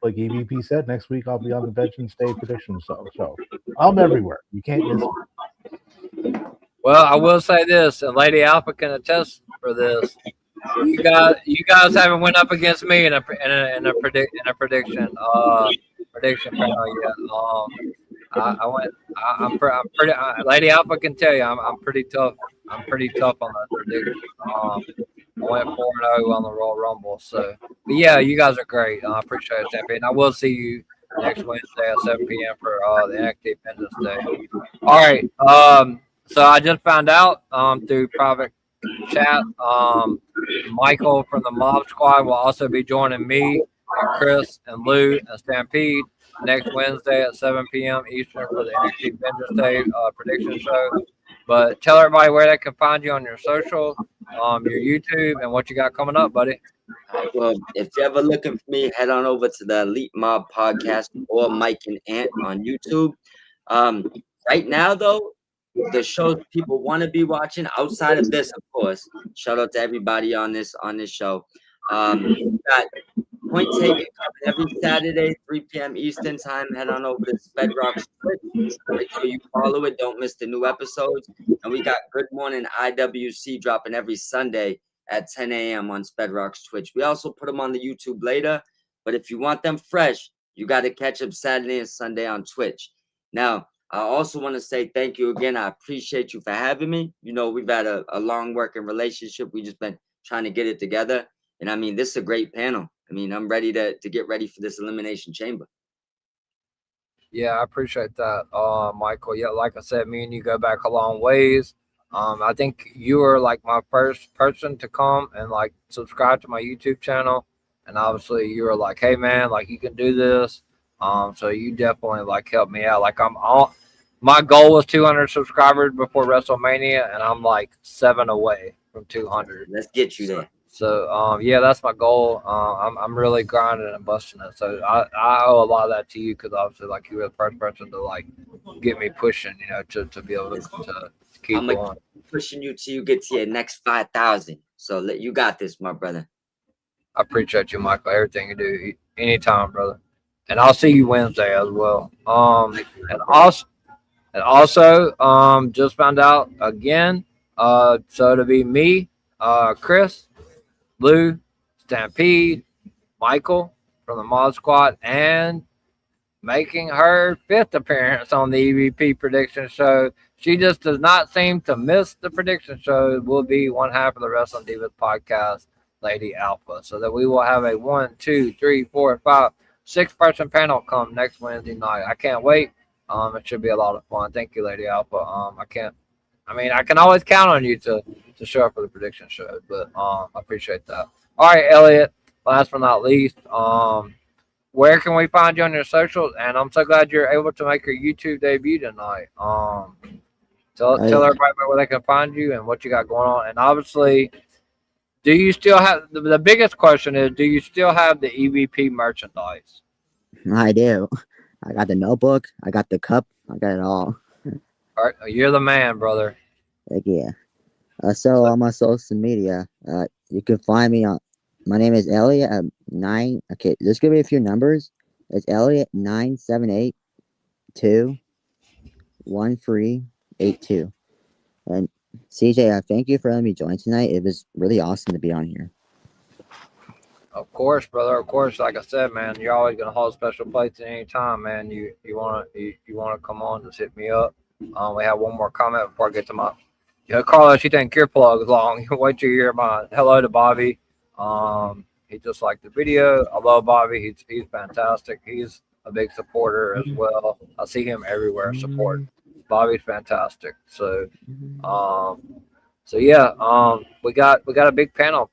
like EVP said, next week I'll be on the Vengeance Day prediction show. So I'm everywhere. You can't miss me. Well, I will say this, and Lady Alpha can attest for this. You guys haven't went up against me in a prediction panel yet. I'm pretty. Lady Alpha can tell you I'm pretty tough. I'm pretty tough on that prediction. I went 4-0 on the Royal Rumble. So, but yeah, you guys are great. I appreciate it, Champion. I will see you next Wednesday at 7 p.m. for the NXT Vengeance Day. All right. So I just found out through private chat, Michael from the Mob Squad will also be joining me and Chris and Lou and Stampede next Wednesday at 7 p.m. Eastern for the NXT Vengeance Day prediction show. But tell everybody where they can find you on your social, your YouTube, and what you got coming up, buddy. Well, if you're ever looking for me, head on over to the Elite Mob Podcast or Mike and Ant on YouTube. Right now, though, the shows people want to be watching outside of this, of course. Shout out to everybody on this show. Got Point Taken every Saturday, 3 p.m. Eastern time. Head on over to Bedrock's Twitch. Make sure you follow it. Don't miss the new episodes. And we got Good Morning IWC dropping every Sunday at 10 a.m. on Bedrock's Twitch. We also put them on the YouTube later. But if you want them fresh, you got to catch them Saturday and Sunday on Twitch. Now, I also want to say thank you again. I appreciate you for having me. You know, we've had a long working relationship. We've just been trying to get it together. And I mean, this is a great panel. I mean, I'm ready to get ready for this Elimination Chamber. Yeah, I appreciate that, Michael. Yeah, like I said, me and you go back a long ways. I think you were like my first person to come and like subscribe to my YouTube channel. And obviously you were like, hey man, like you can do this. So you definitely like helped me out. Like my goal was 200 subscribers before WrestleMania, and I'm like 7 away from 200. Let's get you there. So yeah, that's my goal. I'm really grinding and busting it. So I owe a lot of that to you because obviously like you were the first person to like get me pushing, to be able to keep I'm going. pushing you till you get to your next 5,000. So you got this, my brother. I appreciate you, Michael. Everything you do, anytime, brother. And I'll see you Wednesday as well. And also, just found out again. So to be me, Chris, Lou, Stampede, Michael from the Mod Squad, and making her fifth appearance on the EVP prediction show. She just does not seem to miss the prediction show. Will be one half of the Wrestling Divas podcast, Lady Alpha. So that we will have a 1, 2, 3, 4, 5, 6-person panel come next Wednesday night. I can't wait. It should be a lot of fun. Thank you, Lady Alpha. I can always count on you to show up for the prediction show, but I appreciate that. All right, Elliot. Last but not least, where can we find you on your socials? And I'm so glad you're able to make your YouTube debut tonight. Tell everybody where they can find you and what you got going on. And obviously, do you still have the biggest question is, do you still have the EVP merchandise? I do. I got the notebook. I got the cup. I got it all. All right, you're the man, brother. Heck yeah. So on my social media, you can find me on. My name is Elliot. 9. Okay, there's gonna be a few numbers. It's Elliot 978-21382. And CJ, thank you for letting me join tonight. It was really awesome to be on here. Of course, brother. Of course, like I said, man, you're always gonna hold special place at any time, man. You wanna come on, just hit me up. We have one more comment before I get to my. Carlos, you think your plug is long? Wait till you hear my hello to Bobby. He just liked the video. I love Bobby. He's fantastic. He's a big supporter as well. I see him everywhere supporting. Bobby's fantastic. So yeah, we got a big panel.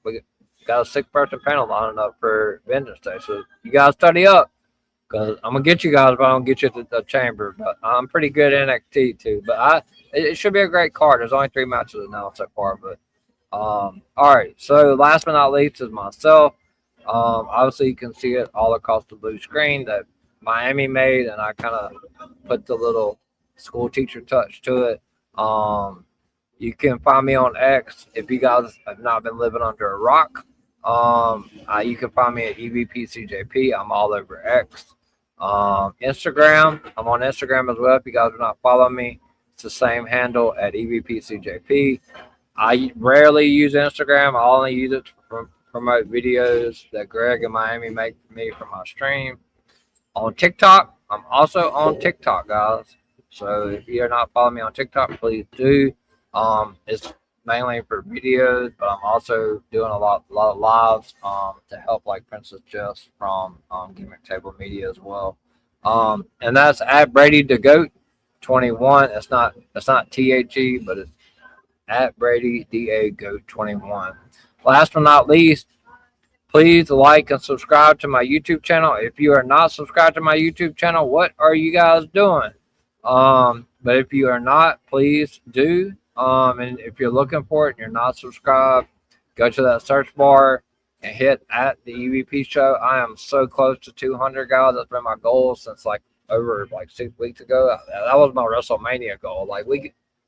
We got a 6-person panel lining up for Vengeance Day. So you guys study up, because I'm gonna get you guys, but I don't get you to the chamber. But I'm pretty good at NXT too. But it should be a great card. There's only 3 matches announced so far, but. All right. So last but not least is myself. Obviously you can see it all across the blue screen that Miami made, and I kind of put the little school teacher touch to it. You can find me on X if you guys have not been living under a rock. You can find me at EVPCJP. I'm all over X. Instagram. I'm on Instagram as well. If you guys are not following me, it's the same handle at EVPCJP. I rarely use Instagram. I only use it to promote videos that Greg and Miami make for me for my stream. On TikTok, I'm also on TikTok, guys. So if you're not following me on TikTok, please do. It's mainly for videos, but I'm also doing a lot of lives to help like Princess Jess from Gimmick Table Media as well. And that's at Brady the Goat 21. It's not THE, but it's at Brady DA Goat 21. Last but not least, please like and subscribe to my YouTube channel. If you are not subscribed to my YouTube channel, what are you guys doing? But if you are not, please do. And if you're looking for it and you're not subscribed, go to that search bar and hit at the EVP show. I am so close to 200, guys. That's been my goal since over 6 weeks ago. That was my WrestleMania goal.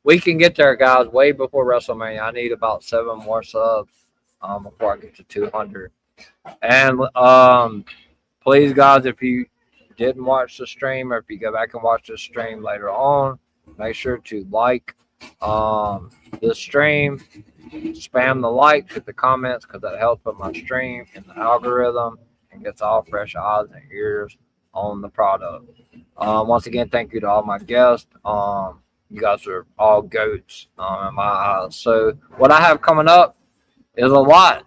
We can get there, guys, way before WrestleMania. I need about 7 more subs before I get to 200. And please, guys, if you didn't watch the stream, or if you go back and watch the stream later on, make sure to like the stream, spam the likes, hit the comments, because that helps with my stream and the algorithm and gets all fresh eyes and ears on the product. Once again, thank you to all my guests. You guys are all goats in my eyes. So what I have coming up is a lot.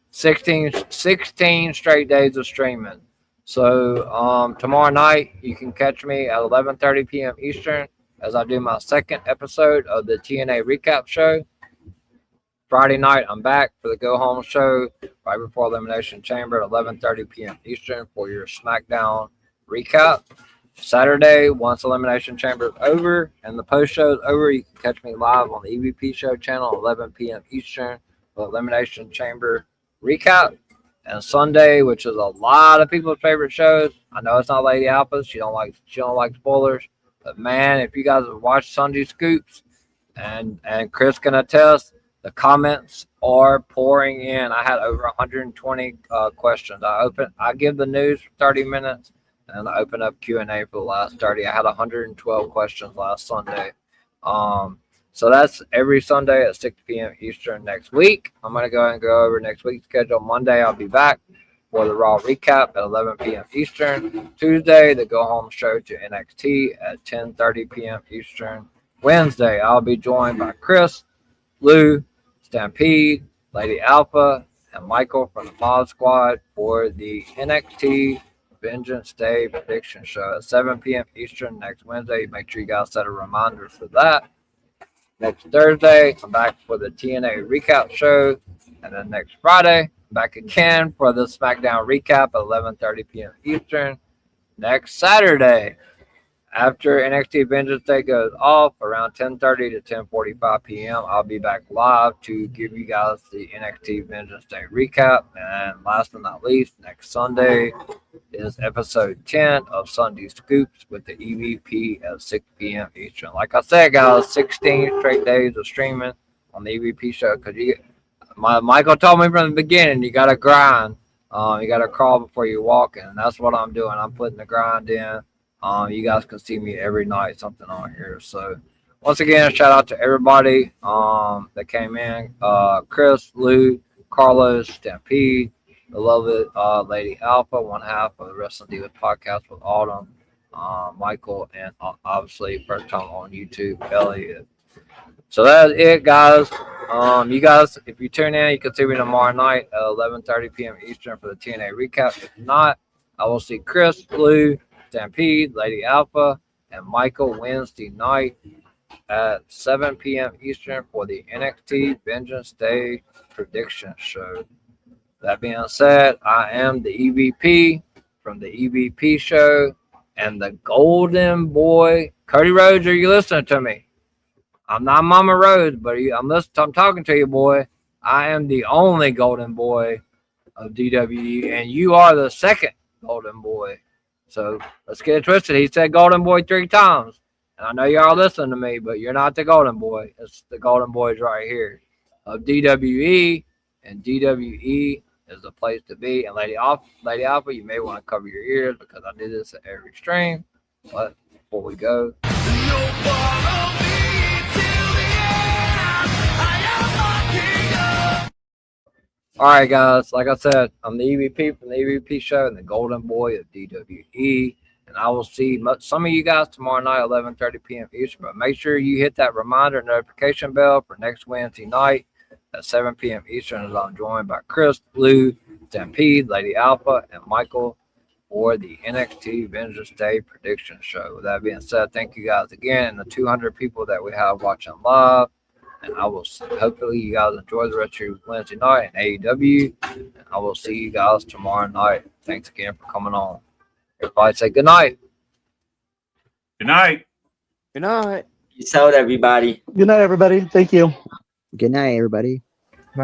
16 straight days of streaming. So tomorrow night you can catch me at 11:30 p.m. Eastern as I do my 2nd episode of the TNA recap show. Friday night I'm back for the go home show right before Elimination Chamber at 11:30 p.m. Eastern for your SmackDown recap. Saturday, once Elimination Chamber is over and the post show is over, you can catch me live on the EVP show channel at 11 p.m. Eastern Elimination Chamber recap. And Sunday, which is a lot of people's favorite shows. I know it's not Lady Alpha. She don't like spoilers. But man, if you guys have watched Sunday Scoops, and Chris can attest, the comments are pouring in. I had over 120 questions. I give the news for 30 minutes, and I open up Q&A for the last 30. I had 112 questions last Sunday. So that's every Sunday at 6 p.m. Eastern next week. I'm going to go and go over next week's schedule. Monday, I'll be back for the Raw recap at 11 p.m. Eastern. Tuesday, the Go Home show to NXT at 10:30 p.m. Eastern. Wednesday, I'll be joined by Chris, Lou, Stampede, Lady Alpha, and Michael from the Mod Squad for the NXT Vengeance Day prediction show at 7 p.m. Eastern next Wednesday. Make sure you guys set a reminder for that. Next Thursday, I'm back for the TNA recap show. And then next Friday, I'm back again for the SmackDown recap at 11:30 p.m. Eastern. Next Saturday, after NXT Vengeance Day goes off around 10:30 to 10:45 p.m., I'll be back live to give you guys the NXT Vengeance Day recap. And last but not least, next Sunday is episode 10 of Sunday Scoops with the EVP at 6 p.m. Eastern. Like I said, guys, 16 straight days of streaming on the EVP show. Because Michael told me from the beginning, you got to grind. You got to crawl before you walk. And that's what I'm doing. I'm putting the grind in. You guys can see me every night, something on here. So once again, shout out to everybody that came in. Chris, Lou, Carlos, Stampede, beloved Lady Alpha, one half of the Wrestling Divas podcast with Autumn, Michael, and obviously first time on YouTube, Elliot. So that's it, guys. You guys, if you tune in, you can see me tomorrow night at 11:30 p.m. Eastern for the TNA recap. If not, I will see Chris, Lou, Stampede, Lady Alpha, and Michael Wednesday night at 7 p.m. Eastern for the NXT Vengeance Day prediction show. That being said, I am the EVP from the EVP show and the Golden Boy. Cody Rhodes, are you listening to me? I'm not Mama Rhodes, but I'm talking to you, boy. I am the only Golden Boy of DWE, and you are the second Golden Boy. So let's get it twisted. He said Golden Boy 3 times. And I know y'all listening to me, but you're not the Golden Boy. It's the Golden Boys right here of DWE, and DWE is the place to be. And Lady Alpha, you may want to cover your ears because I do this at every stream. But before we go, all right, guys, like I said, I'm the EVP from the EVP show and the Golden Boy of DWE. And I will see some of you guys tomorrow night, 11:30 p.m. Eastern. But make sure you hit that reminder notification bell for next Wednesday night at 7 p.m. Eastern, as I'm joined by Chris, Lou, Stampede, Lady Alpha, and Michael for the NXT Vengeance Day prediction show. With that being said, thank you guys again, and the 200 people that we have watching live. And I will hopefully you guys enjoy the rest of your Wednesday night in AEW. And I will see you guys tomorrow night. Thanks again for coming on. Everybody say good night. Good night. Good night. Peace out, everybody. Good night, everybody. Thank you. Good night, everybody.